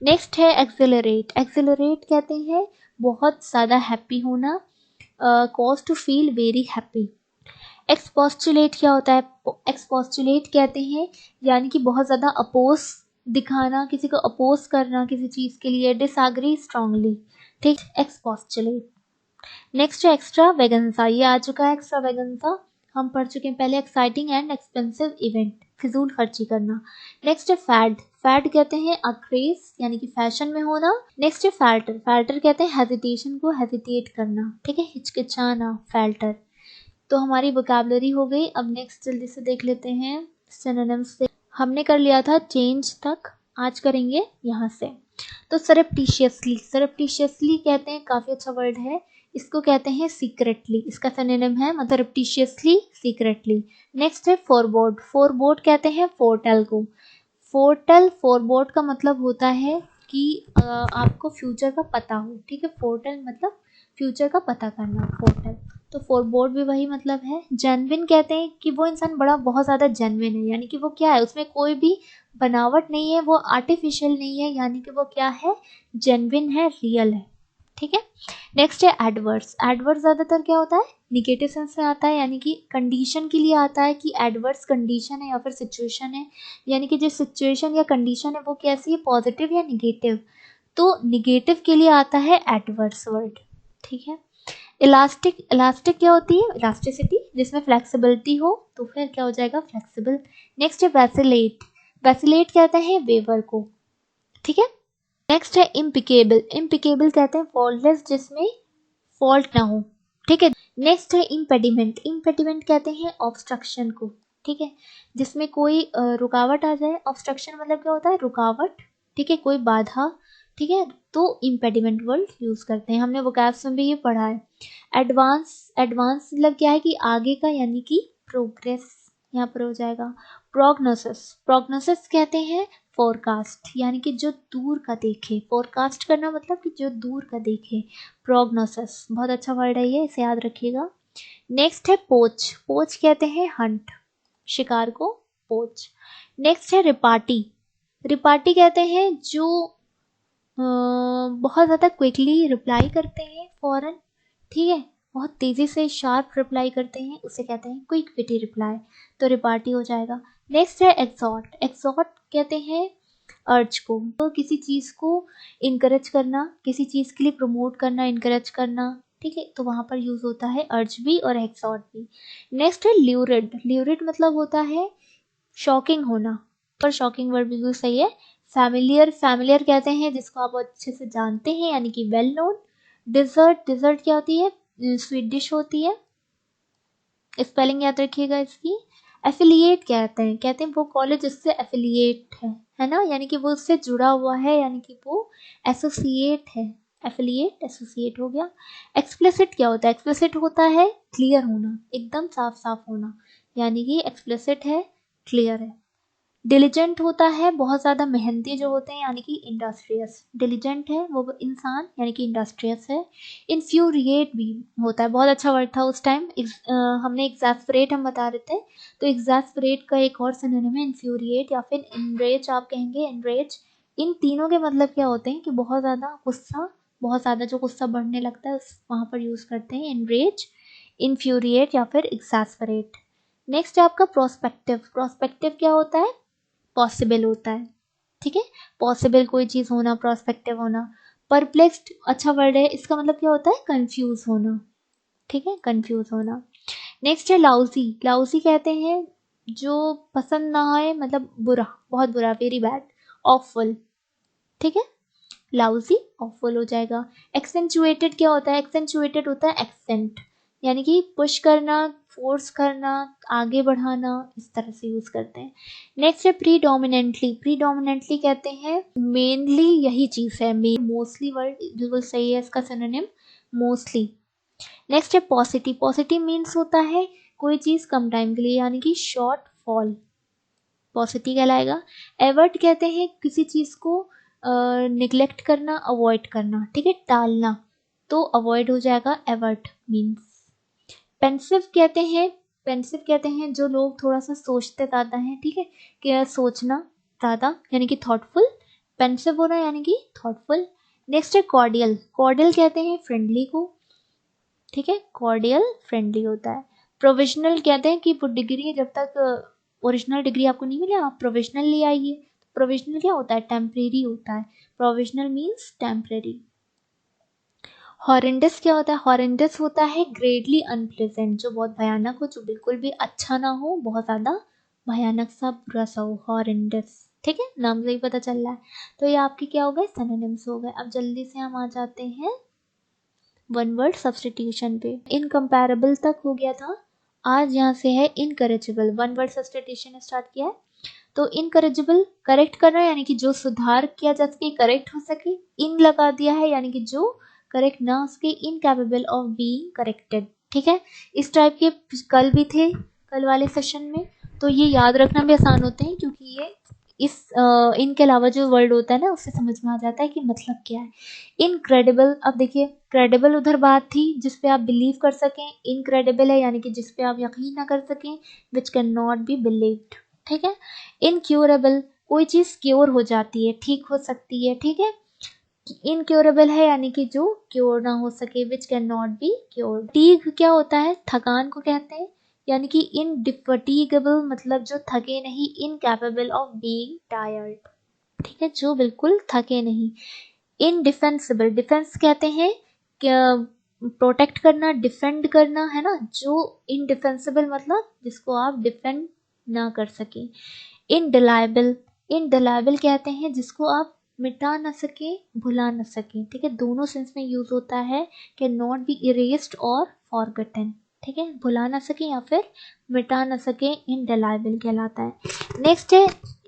S1: नेक्स्ट है एक्सेलरेट, एक्सेलरेट कहते हैं बहुत ज़्यादा हैप्पी होना, cause to feel very happy. Expostulate क्या होता है? एक्सपोस्टुलेट कहते हैं यानी कि बहुत ज़्यादा अपोज दिखाना, किसी को अपोज करना किसी चीज़ के लिए, डिसएग्री स्ट्रांगली, ठीक, एक्सपोस्टुलेट। नेक्स्ट है एक्स्ट्रा वेगेंसा, ये आ चुका है एक्स्ट्रा वेगेंसा, हम पढ़ चुके हैं पहले। एक्साइटिंग एंड एक्सपेंसिव इवेंट, फिजूल खर्ची करना। नेक्स्ट है फैड, फैड कहते हैं अक्रेज यानी कि फैशन में होना। नेक्स्ट है फैल्टर, फैल्टर कहते हैं हेजिटेशन को हेजिटेट करना, ठीक है, हिचकिचाना, फैल्टर। तो हमारी वोकैबुलरी हो गई। अब नेक्स्ट जल्दी से देख लेते हैं सिनोनिम्स से। हमने कर लिया था चेंज तक, आज करेंगे यहाँ से। तो सरप्टिशियसली, सरप्टिशियसली कहते हैं काफ़ी अच्छा वर्ड है, इसको कहते हैं सीक्रेटली, इसका सिनोनिम है सरप्टिशियसली, सीक्रेटली। नेक्स्ट है फोरबोर्ड, फोरबोर्ड कहते हैं फोरटेल को। फोरटेल, फोरबोर्ड का मतलब होता है कि आपको फ्यूचर का पता हो, ठीक है, फोरटेल मतलब फ्यूचर का पता करना, फोरटेल। तो फोरबोर्ड भी वही मतलब है। जेन्युइन कहते हैं कि वो इंसान बड़ा बहुत ज़्यादा जेन्युइन है, यानी कि वो क्या है, उसमें कोई भी बनावट नहीं है, वो आर्टिफिशियल नहीं है, यानी कि वो क्या है, जेन्युइन है, रियल है, ठीक है। नेक्स्ट है एडवर्स, एडवर्स ज़्यादातर क्या होता है, निगेटिव सेंस में आता है, यानी कि कंडीशन के लिए आता है कि एडवर्स कंडीशन है या फिर सिचुएशन है, यानी कि जो सिचुएशन या कंडीशन है वो कैसी है, पॉजिटिव या निगेटिव। तो निगेटिव के लिए आता है एडवर्स वर्ड, ठीक है। इलास्टिक, इलास्टिक क्या होती है, इलास्टिसिटी, जिसमें फ्लेक्सिबिलिटी हो, तो फिर क्या हो जाएगा, फ्लेक्सिबल। नेक्स्ट है वैसिलेट, वैसिलेट कहते हैं वेवर को, ठीक है। नेक्स्ट है इम्पिकेबल, इम्पिकेबल कहते हैं फॉल्टलेस, जिसमें फॉल्ट ना हो, ठीक है। नेक्स्ट है इम्पेडिमेंट, इम्पेडिमेंट कहते हैं ऑब्स्ट्रक्शन को, ठीक है, जिसमें कोई रुकावट आ जाए। ऑब्स्ट्रक्शन मतलब क्या होता है, रुकावट, ठीक है, कोई बाधा, ठीक है, तो इम्पेडिमेंट वर्ड यूज करते हैं, हमने वोकैब्स में भी ये पढ़ा है। एडवांस, एडवांस मतलब क्या है कि आगे का, यानी कि प्रोग्रेस यहाँ पर हो जाएगा। प्रोग्नोसिस, प्रोग्नोसिस कहते हैं फोरकास्ट, यानी कि जो दूर का देखे, फोरकास्ट करना मतलब कि जो दूर का देखे, प्रोग्नोसिस, बहुत अच्छा वर्ड है ये, इसे याद रखिएगा। नेक्स्ट है पोच, पोच कहते हैं हंट, शिकार को पोच। नेक्स्ट है रिपार्टी, रिपार्टी कहते हैं जो बहुत ज़्यादा क्विकली रिप्लाई करते हैं, फौरन, ठीक है, बहुत तेज़ी से शार्प रिप्लाई करते हैं, उसे कहते हैं क्विक विटी रिप्लाई, तो रिपार्टी हो जाएगा। नेक्स्ट है एक्सॉर्ट, एक्सॉर्ट कहते हैं अर्ज को, तो किसी चीज़ को इनकरेज करना, किसी चीज़ के लिए प्रमोट करना, इनकरेज करना, ठीक है, तो वहाँ पर यूज़ होता है अर्ज भी और एक्सॉर्ट भी। नेक्स्ट है ल्यूरिड, ल्यूरिड मतलब होता है शॉकिंग होना, पर शॉकिंग वर्ड बिल्कुल सही है। फैमिलियर, फैमिलियर कहते हैं जिसको आप अच्छे से जानते हैं, यानी कि वेल नोन। डिजर्ट, डिजर्ट क्या होती है, स्वीट डिश होती है, स्पेलिंग याद रखिएगा इसकी। एफिलिएट कहते हैं वो कॉलेज जिससे एफिलिएट है ना, यानी कि वो उससे जुड़ा हुआ है, यानी कि वो एसोसिएट है, एफिलिएट एसोसिएट हो गया। एक्सप्लिसिट क्या होता है, एक्सप्लिसिट होता है क्लियर होना, एकदम साफ साफ होना, यानी कि एक्सप्लिसिट है, क्लियर है। डिलीजेंट होता है बहुत ज़्यादा मेहनती जो होते हैं, यानी कि इंडस्ट्रियस, डिलीजेंट है वो इंसान, यानी कि इंडस्ट्रियस है। इन्फ्यूरिएट भी होता है, बहुत अच्छा वर्ड था उस टाइम, हमने एग्जैस्परेट हम बता रहे थे, तो एग्जैस्परेट का एक और सिनोनिम है इन्फ्यूरिएट, या फिर इनरेज आप कहेंगे, इनरेज। इन तीनों के मतलब क्या होते हैं कि बहुत ज़्यादा गुस्सा, बहुत ज़्यादा जो गुस्सा बढ़ने लगता है वहाँ पर यूज़ करते हैं इनरेज, इन्फ्यूरिएट या फिर एग्जैस्परेट। नेक्स्ट है आपका प्रोस्पेक्टिव, प्रोस्पेक्टिव क्या होता है, पॉसिबल होता है, ठीक है, पॉसिबल कोई चीज़ होना, प्रोस्पेक्टिव होना। परप्लेक्स्ड अच्छा वर्ड है, इसका मतलब क्या होता है, कंफ्यूज होना, ठीक है, कंफ्यूज होना। नेक्स्ट है लाउजी, लाउजी कहते हैं जो पसंद ना आए, मतलब बुरा, बहुत बुरा, वेरी बैड, ऑफुल, ठीक है, लाउजी ऑफुल हो जाएगा। एक्सेंचुएटेड क्या होता है, एक्सेंचुएटेड होता है एक्सेंट, यानी कि पुश करना, फोर्स करना, आगे बढ़ाना, इस तरह से यूज करते हैं। नेक्स्ट है प्रीडोमिनेंटली। प्रीडोमिनेंटली कहते हैं मेनली यही चीज है, मोस्टली वर्ड बिल्कुल सही है इसका सिनोनिम मोस्टली। नेक्स्ट है पॉसिटिव। पॉसिटिव मीन्स होता है कोई चीज कम टाइम के लिए, यानी कि शॉर्ट फॉल, पॉसिटिव कहलाएगा। एवर्ट कहते हैं किसी चीज को निग्लेक्ट करना, अवॉइड करना, ठीक है, टालना, तो अवॉइड हो जाएगा एवर्ट मीन्स। पेंसिव कहते हैं, पेंसिव कहते हैं जो लोग थोड़ा सा सोचते ज़्यादा हैं, ठीक है, कि सोचना ज़्यादा यानी कि थॉटफुल, पेंसिव होना यानी कि थॉटफुल। नेक्स्ट है कॉर्डियल। कॉर्डियल कहते हैं फ्रेंडली को, ठीक है, कॉर्डियल फ्रेंडली होता है। प्रोविजनल कहते हैं कि वो डिग्री जब तक ओरिजिनल डिग्री आपको नहीं मिले आप प्रोविजनल ले आइए। प्रोविजनल क्या होता है, टेम्परेरी होता है, प्रोविजनल मीन्स टेम्परेरी। हॉरेंडस क्या होता है, हॉरेंडस होता है ग्रेटली अनप्लेजेंट, जो बहुत भयानक हो, जो बिल्कुल भी अच्छा ना हो, बहुत ज़्यादा भयानक सा बुरा सा हो, हॉरेंडस, ठीक है, नाम से ही पता चल रहा है। तो ये आपके क्या हो गए, सिनोनिम्स हो गए। अब जल्दी से हम आ जाते हैं वन वर्ड सब्सटीट्यूशन पे। इनकम्पैरेबल तक हो गया था, आज यहाँ से है इनकरेजिबल। वन वर्ड सब्सटीट्यूशन स्टार्ट किया है, तो इनकरेजिबल करेक्ट करना यानी कि जो सुधार किया जा सके, करेक्ट हो सके। इन लगा दिया है यानी कि जो करेक्ट ना हो सके, इनकैपेबल ऑफ बीइंग करेक्टेड, ठीक है। इस टाइप के कल भी थे, कल वाले सेशन में, तो ये याद रखना भी आसान होते हैं क्योंकि ये इस इनके अलावा जो वर्ड होता है ना उससे समझ में आ जाता है कि मतलब क्या है। इनक्रेडिबल, अब देखिए क्रेडिबल उधर बात थी जिस पे आप बिलीव कर सकें, इनक्रेडिबल है यानी कि जिस पे आप यकीन ना कर सकें, which can not be believed, ठीक है। इनक्योरेबल, कोई चीज़ क्योर हो जाती है, ठीक हो सकती है, ठीक है। इनक्योरेबल है यानी कि जो क्योर ना हो सके, which can not be cure. Fatigue क्या होता है, थकान को कहते हैं, यानी कि इनडिफटीगेबल मतलब जो थके नहीं, इनकैपेबल ऑफ बीइंग टायर्ड, ठीक है, जो बिल्कुल थके नहीं। इनडिफेंसिबल, डिफेंस कहते हैं प्रोटेक्ट करना, डिफेंड करना, है ना, जो इनडिफेंसिबल मतलब जिसको आप डिफेंड ना कर सके। इनडिलायबल, इनडिलायबल कहते हैं जिसको आप मिटा ना सके, भुला ना सके, ठीक है, दोनों सेंस में यूज होता है, कैन नॉट बी इरेस्ड और फॉरगटन, ठीक है, भुला ना सके या फिर मिटा ना सके, इनडिलायबल कहलाता है। नेक्स्ट है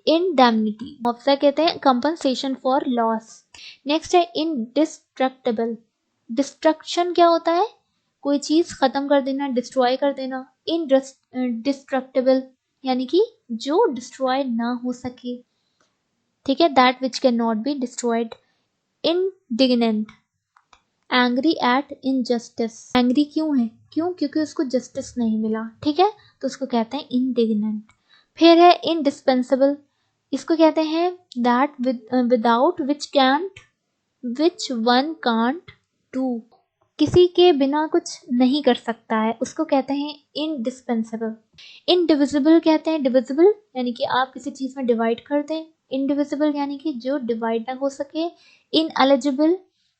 S1: इंडेमनिटी, मुआवजा कहते हैं कंपनसेशन फॉर लॉस। नेक्स्ट है इंडिस्ट्रक्टेबल, डिस्ट्रक्शन क्या होता है, कोई चीज खत्म कर देना, डिस्ट्रॉय कर देना। इंडिस्ट्रक्टेबल यानी कि जो डिस्ट्रॉय ना हो सके, ठीक है, that which can not be destroyed. Indignant, angry at injustice, angry क्यों है, क्यों, क्योंकि उसको जस्टिस नहीं मिला, ठीक है, तो उसको कहते हैं इंडिग्नेंट। फिर है इंडिस्पेंसेबल, इसको कहते हैं that without which one can't do, किसी के बिना कुछ नहीं कर सकता है, उसको कहते हैं इनडिस्पेंसेबल। इनडिविजिबल कहते हैं, डिविजिबल यानी कि आप किसी चीज में डिवाइड कर दें, इनडिविजिबल यानी कि जो डिवाइड ना हो सके। इनएलिजिबल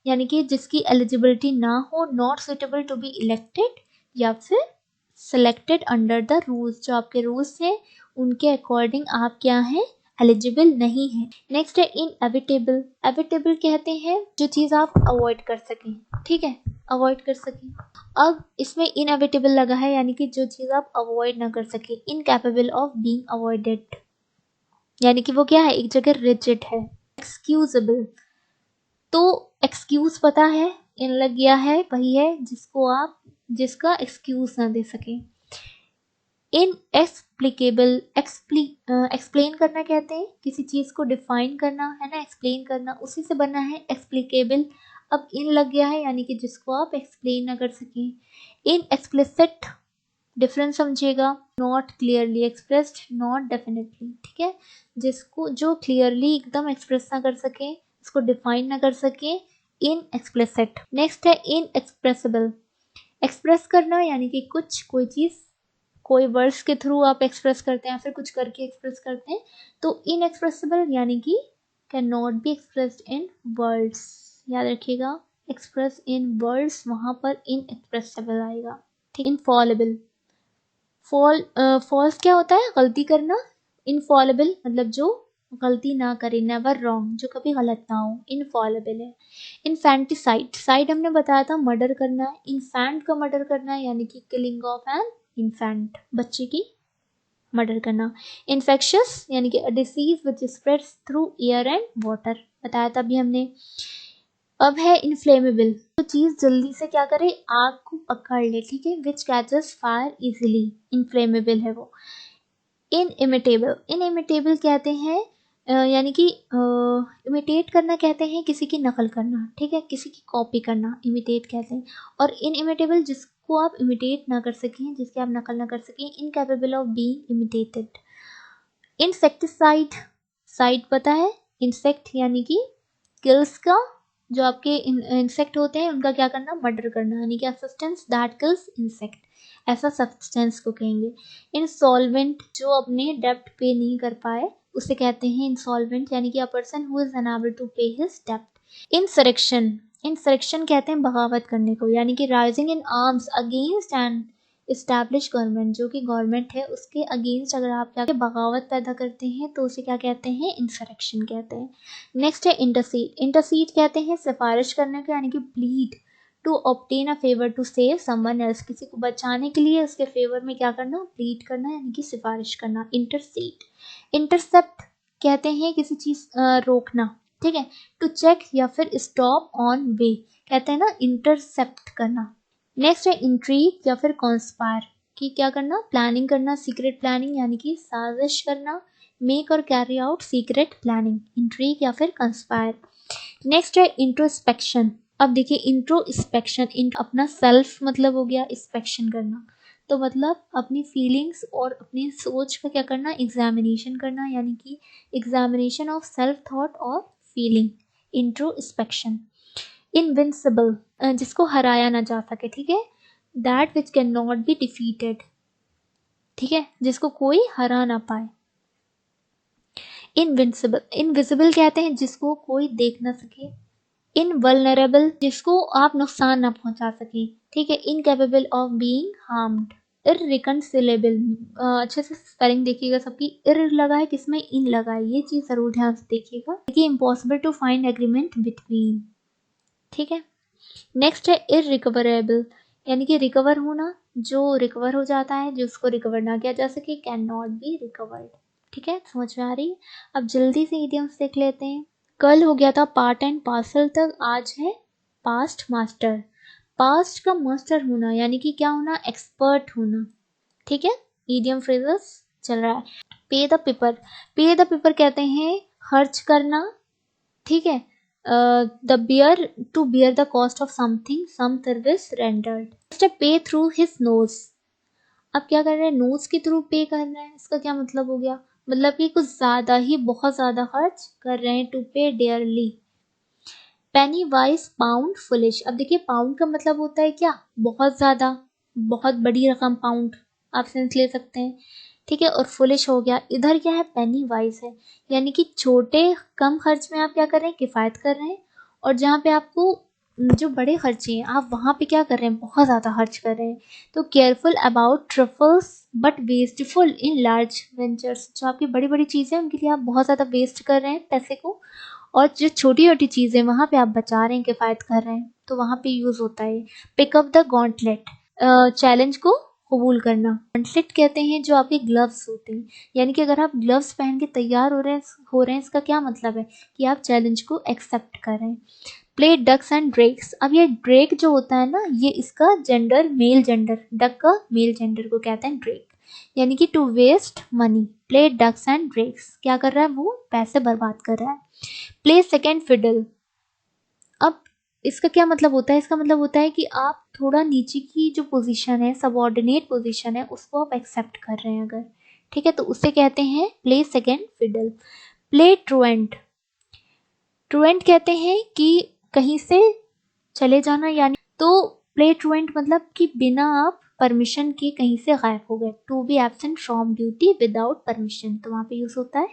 S1: यानी कि जिसकी एलिजिबिलिटी ना हो, not suitable to be elected या फिर सेलेक्टेड अंडर द रूल्स, जो आपके रूल्स हैं उनके अकॉर्डिंग आप क्या हैं, एलिजिबल नहीं है। नेक्स्ट है इनएविटेबल, एविटेबल कहते हैं जो चीज आप अवॉइड कर सकें, ठीक है, अवॉइड कर सकें। अब इसमें इनएविटेबल लगा है यानी कि जो चीज आप अवॉइड ना कर सके। इनकैपेबल ऑफ बीइंग अवॉइडेड यानी कि वो क्या है, एक जगह रिजिड है। एक्सक्यूजेबल, तो एक्सक्यूज पता है, इन लग गया है, वही है जिसको आप जिसका एक्सक्यूज ना दे सके। इनएक्सप्लिकेबल, एक्सप्लेन करना कहते हैं, किसी चीज को डिफाइन करना है ना, एक्सप्लेन करना, उसी से बना है एक्सप्लिकेबल। अब इन लग गया है यानी कि जिसको आप एक्सप्लेन ना कर सकें। इनएक्सप्लिसिट, डिफरेंस समझिएगा, not clearly expressed, not definitely, ठीक है, जिसको जो क्लियरली एकदम एक्सप्रेस ना कर सके, इसको डिफाइन ना कर सके, इनएक्सप्लिसिट। नेक्स्ट है इनएक्सप्रेसिबल, एक्सप्रेस करना यानी कि कुछ कोई चीज कोई वर्ड्स के थ्रू आप एक्सप्रेस करते हैं या फिर कुछ करके एक्सप्रेस करते हैं, तो इनएक्सप्रेसिबल यानी कि can not be expressed in words, याद रखिएगा, एक्सप्रेस इन वर्ड्स वहां पर इनएक्सप्रेसिबल आएगा, ठीक। इनफॉलेबल, फॉल्स क्या होता है, गलती करना। इनफॉलेबल मतलब जो गलती ना करे, नेवर रॉन्ग, जो कभी गलत ना हो, इनफॉलेबल है। इनफैंटिसाइड, साइड हमने बताया था मर्डर करना है, इनफैंट का मर्डर करना है यानी कि किलिंग ऑफ एन इन्फेंट, बच्चे की मर्डर करना। इन्फेक्शियस यानी कि disease which spreads through air and water, बताया था अभी हमने। अब है इनफ्लेमेबल, तो चीज जल्दी से क्या करे, आग को पकड़ ले, ठीक है, विच कैचेस फायर इजिली, इनफ्लेमेबल है वो। इनइमिटेबल, इनइमिटेबल कहते हैं यानी कि इमिटेट करना कहते हैं किसी की नकल करना, ठीक है, किसी की कॉपी करना इमिटेट कहते हैं। और इनइमिटेबल जिसको आप इमिटेट ना कर सकें, जिसकी आप नकल ना कर सकें, incapable of being imitated. Insecticide, side पता है, इंसेक्ट यानी कि किल्स का, जो आपके इंसेक्ट होते हैं उनका क्या करना, मर्डर करना, यानी कि सब्सटेंस दैट किल्स इंसेक्ट, ऐसा सब्सटेंस को कहेंगे। इंसॉल्वेंट, जो अपने डेब्ट पे नहीं कर पाए उसे कहते हैं इंसॉल्वेंट, यानी कि a person who is unable to pay his डेब्ट। इंसरेक्शन, इंसरेक्शन कहते हैं बगावत करने को, यानी कि rising in arms against and establish government, जो कि गवर्नमेंट है उसके अगेंस्ट अगर आप क्या बगावत पैदा करते हैं तो उसे क्या कहते हैं, इंसरेक्शन कहते हैं। नेक्स्ट है इंटरसीड, इंटरसीड कहते हैं सिफारिश करने को, यानी कि plead to obtain a favour to save someone else, किसी को बचाने के लिए उसके फेवर में क्या करना, प्लीड करना, यानी कि सिफारिश करना, इंटरसीड। इंटरसेप्ट कहते हैं किसी चीज रोकना, ठीक है, टू चेक या फिर स्टॉप ऑन वे, कहते हैं ना इंटरसेप्ट करना। नेक्स्ट है इंट्रीग या फिर कॉन्स्पायर, कि क्या करना, प्लानिंग करना, सीक्रेट प्लानिंग, यानी कि साजिश करना, मेक और carry out secret planning, intrigue या फिर कंस्पायर। नेक्स्ट है इंट्रोस्पेक्शन, अब देखिए इंट्रोस्पेक्शन, अपना सेल्फ मतलब हो गया, इंस्पेक्शन करना, तो मतलब अपनी फीलिंग्स और अपनी सोच का क्या करना, एग्जामिनेशन करना, यानी कि एग्जामिनेशन ऑफ सेल्फ थॉट और फीलिंग, इंट्रोस्पेक्शन। इनविंसिबल, जिसको हराया ना जा सके, ठीक है, that which can not be defeated, ठीक है, जिसको कोई हरा ना पाए। इनविंसिबल, इनविजिबल कहते हैं जिसको कोई देख ना सके। इनवल्नरेबल, जिसको आप नुकसान ना पहुंचा सके, ठीक है। Incapable of being harmed. Irreconcilable, अच्छे से स्पेलिंग देखिएगा सबकी, इर लगा है किसमें, इन लगा है, ये चीज जरूर ध्यान से देखिएगा। देखिए impossible to find agreement between, ठीक है। नेक्स्ट है इरिकवरेबल, यानी कि रिकवर होना, जो रिकवर हो जाता है, जिसको रिकवर ना किया जा सके, कैन नॉट बी रिकवर्ड, ठीक है, समझ में आ रही है। अब जल्दी से इडियम्स देख लेते हैं। कल हो गया था पार्ट एंड पार्सल तक, आज है पास्ट मास्टर। पास्ट का मास्टर होना यानी कि क्या होना, एक्सपर्ट होना, ठीक है। इडियम फ्रेजेस चल रहा है। Pay the piper, pay the piper कहते हैं खर्च करना, ठीक है। The bear, to bear the cost of something, some service rendered. Next है पे थ्रू हिज नोज, अब क्या कर रहे हैं, नोज के थ्रू पे कर रहे हैं, इसका क्या मतलब हो गया, मतलब कि कुछ ज्यादा ही, बहुत ज्यादा खर्च कर रहे हैं, टू पे डेयरली। पेनी वाइज पाउंड फुलिश, अब देखिए पाउंड का मतलब होता है क्या, बहुत ज्यादा, बहुत बड़ी रकम, पाउंड आप सेंस ले सकते हैं, ठीक है। और फुलिश हो गया, इधर क्या है, पेनी वाइज है, यानी कि छोटे कम खर्च में आप क्या कर रहे हैं, किफायत कर रहे हैं, और जहाँ पे आपको जो बड़े खर्चे हैं आप वहाँ पे क्या कर रहे हैं, बहुत ज़्यादा खर्च कर रहे हैं। तो careful about truffles but wasteful in large ventures, जो आपकी बड़ी बड़ी चीज़ें हैं उनके लिए आप बहुत ज़्यादा वेस्ट कर रहे हैं पैसे को, और जो छोटी छोटी चीज़ें वहाँ पे आप बचा रहे हैं, किफायत कर रहे हैं, तो वहाँ पे यूज़ होता है। पिकअप द गॉन्टलेट, चैलेंज को कबूल करना। गॉन्टलेट कहते हैं जो आपके ग्लव्स होते हैं, यानी कि अगर आप ग्लव्स पहन के तैयार हो रहे हैं, इसका क्या मतलब है कि आप चैलेंज को एक्सेप्ट कर रहे हैं। प्ले डक्स एंड ड्रेक्स, अब ये ड्रेक जो होता है ना, ये इसका जेंडर मेल जेंडर, डक का मेल जेंडर को कहते हैं ड्रेक, यानी कि to waste money. Play ducks and drakes, क्या कर रहा है वो, पैसे बर्बाद कर रहा है। प्ले सेकेंड फिडल, अब इसका क्या मतलब होता है, इसका मतलब होता है कि आप थोड़ा नीचे की जो पोजीशन है, सबऑर्डिनेट पोजीशन है, उसको आप एक्सेप्ट कर रहे हैं अगर, ठीक है, तो उसे कहते हैं play second fiddle. Play truant, truant कहते हैं कि कहीं से चले जाना, यानी तो प्ले ट्रुएंट मतलब कि बिना आप परमिशन के कहीं से गायब हो गए, to be absent from duty without permission, तो वहाँ पे यूज होता है।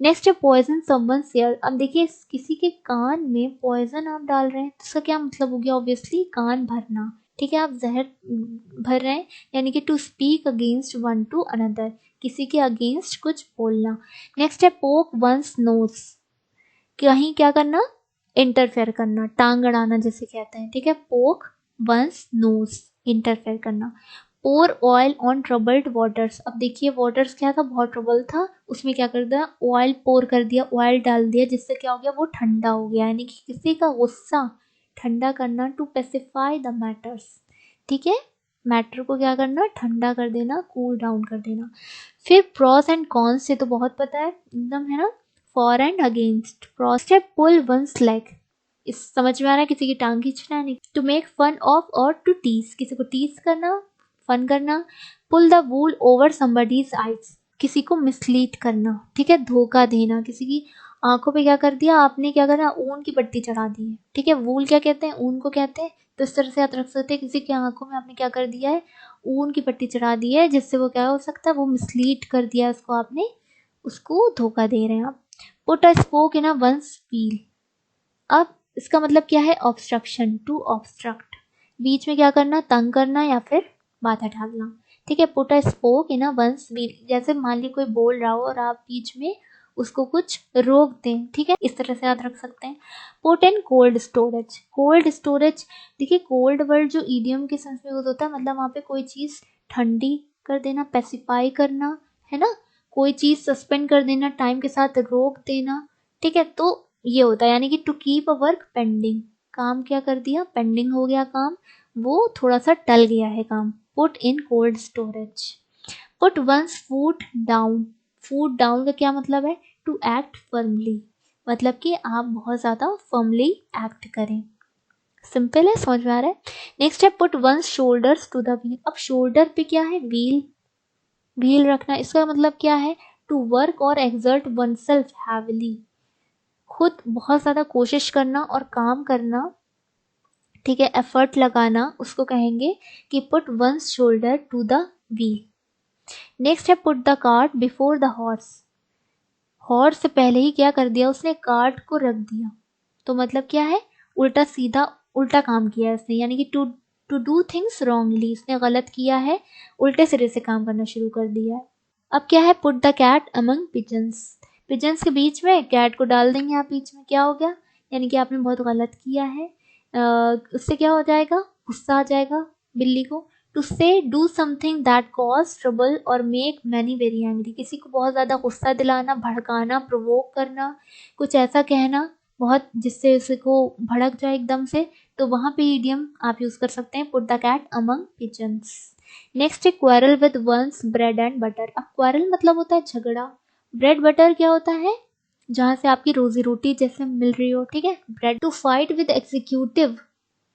S1: नेक्स्ट है पॉइजन समवन्स ईयर, अब देखिए किसी के कान में पॉइजन आप डाल रहे हैं, तो इसका क्या मतलब हो गया, ऑब्वियसली कान भरना, ठीक है, आप जहर भर रहे हैं, यानी कि to speak against one to another, किसी के अगेंस्ट कुछ बोलना। नेक्स्ट है पोक वंस नोज, कहीं क्या करना, इंटरफेयर करना, टांग अड़ाना जिसे कहते हैं, ठीक है। पोक वंस नोज, इंटरफेयर करना। पोर ऑयल ऑन ट्रबल्ड वाटर्स। अब देखिए वाटर्स क्या था, बहुत ट्रबल था, उसमें क्या कर दिया, ऑयल पोर कर दिया, ऑयल डाल दिया, जिससे क्या हो गया, वो ठंडा हो गया। यानी कि किसी का गुस्सा ठंडा करना, टू पेसिफाई द मैटर्स। ठीक है, मैटर को क्या करना, ठंडा कर देना, कूल डाउन कर देना। फिर प्रोस एंड कॉन्स से तो बहुत पता है एकदम, है ना, फॉर एंड अगेंस्ट। प्रोस है पुल वंस लेग, इस समझ में आ रहा है, किसी की टांग खींचना है। नहीं, टू मेक फन ऑफ और टू टीज, किसी को टीज करना, फन करना। Pull the wool over somebody's eyes, किसी को मिसलीड करना, ठीक है, धोखा देना, किसी की आंखों पे क्या कर दिया आपने, क्या करा, ऊन की पट्टी चढ़ा दी है। ठीक है, वूल क्या कहते हैं, ऊन को कहते हैं। तो इस तरह से आप रख सकते हैं, किसी की आंखों में आपने क्या कर दिया है, ऊन की पट्टी चढ़ा दी है, जिससे वो क्या हो सकता है, वो मिसलीड कर दिया उसको आपने, उसको धोखा दे रहे हैं आप। Put a spoke in a one's wheel, अब इसका मतलब क्या है, ऑब्स्ट्रक्शन, टू ऑब्स्ट्रक्ट, बीच में क्या करना, तंग करना या फिर बाधा डालना। ठीक है, put a spoke in a one's wheel, जैसे मान ली कोई बोल रहा हो और आप बीच में उसको कुछ रोक दें। ठीक है, इस तरह से आप रख सकते हैं। Put in cold storage, cold storage, देखिए कोल्ड वर्ड जो ईडियम के सेंस में यूज होता है, मतलब वहाँ पे कोई चीज़ ठंडी कर देना, पेसिफाई करना, है ना, कोई चीज़ सस्पेंड कर देना, टाइम के साथ रोक देना। ठीक है, तो ये होता है, यानी कि to keep a work pending, काम क्या कर दिया, पेंडिंग हो गया काम, वो थोड़ा सा टल गया है काम। Put in cold storage. Put one's foot down, foot down का क्या मतलब है, टू एक्ट फर्मली, मतलब कि आप बहुत ज़्यादा फर्मली एक्ट करें। सिंपल है, समझ में आ रहा है। नेक्स्ट है put one's shoulders to the wheel, अब शोल्डर पे क्या है, व्हील, व्हील रखना, इसका मतलब क्या है, टू वर्क और एक्सर्ट वनसेल्फ हैविली, खुद बहुत ज़्यादा कोशिश करना और काम करना। ठीक है, एफर्ट लगाना, उसको कहेंगे कि put one's shoulder to the wheel. Next है put the cart before the horse, horse से पहले ही क्या कर दिया उसने, कार्ट को रख दिया। तो मतलब क्या है, उल्टा सीधा उल्टा काम किया इसने, यानी कि to to do things wrongly, इसने गलत किया है, उल्टे सिरे से काम करना शुरू कर दिया है। अब क्या है, put the cat among pigeons, pigeons के बीच में कैट को डाल देंगे आप बीच में, क्या हो गया, यानी कि आपने बहुत गलत किया है। उससे क्या हो जाएगा, गुस्सा आ जाएगा बिल्ली को। टू से do something that cause trouble और मेक मैनी वेरी एंग्री, किसी को बहुत ज़्यादा गुस्सा दिलाना, भड़काना, प्रोवोक करना, कुछ ऐसा कहना बहुत जिससे उसको भड़क जाए एकदम से, तो वहाँ पे इडियम आप यूज़ कर सकते हैं, put the cat among pigeons. Next है quarrel with one's bread and butter, अब क्वारल मतलब होता है झगड़ा, ब्रेड बटर क्या होता है, जहाँ से आपकी रोजी रोटी जैसे मिल रही हो। ठीक है, bread. To fight with executive,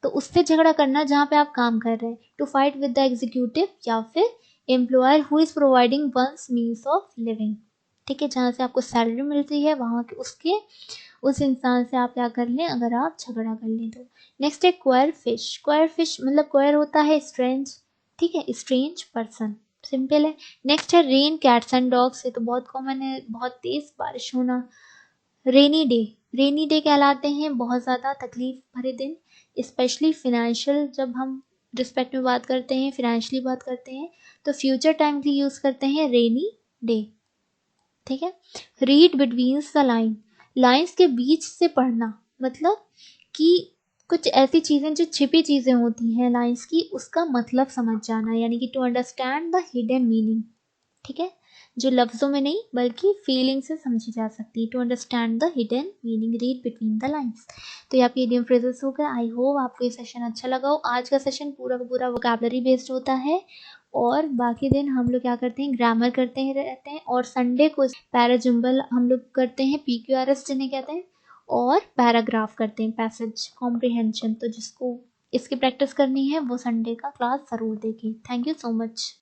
S1: तो उससे झगड़ा करना जहाँ पे आप काम कर रहे हैं, to fight with the executive या फिर employer who is providing one's means of living. ठीक है, जहाँ से आपको सैलरी मिलती है वहाँ के उसके उस इंसान से आप क्या कर लें, अगर आप झगड़ा कर लें तो। नेक्स्ट है क्वायर फिश, क्वायर फिश मतलब क्वायर होता है स्ट्रेंज, ठीक है, स्ट्रेंज पर्सन, सिंपल है। नेक्स्ट है रेन कैट्स एंड डॉग्स, ये तो बहुत कॉमन है, बहुत तेज बारिश होना। रेनी डे, रेनी डे कहलाते हैं बहुत ज़्यादा तकलीफ भरे दिन, स्पेशली फिनेंशियल, जब हम रिस्पेक्ट में बात करते हैं, फिनेंशियली बात करते हैं, तो फ्यूचर टाइम के यूज़ करते हैं रेनी डे। ठीक है, रीड बिटवीन्स द लाइन, लाइन्स के बीच से पढ़ना, मतलब कि कुछ ऐसी चीज़ें जो छिपी चीज़ें होती हैं लाइन्स की, उसका मतलब समझ जाना, यानी कि to understand the hidden meaning. ठीक है, जो लफ्ज़ों में नहीं बल्कि फीलिंग से समझी जा सकती है, to understand the hidden meaning, read between the lines. तो ये आपके इडियम फ्रेजेस हो गए। आई होप आपको ये सेशन अच्छा लगा हो। आज का सेशन पूरा का पूरा वोकैबलरी बेस्ड होता है, और बाकी दिन हम लोग क्या करते हैं, ग्रामर करते हैं रहते हैं, और संडे को पैराजुम्बल हम लोग करते हैं, PQRS जिन्हें कहते हैं, और पैराग्राफ करते हैं, पैसेज कॉम्प्रिहेंशन। तो जिसको इसकी प्रैक्टिस करनी है वो संडे का क्लास ज़रूर देखें। Thank you so much.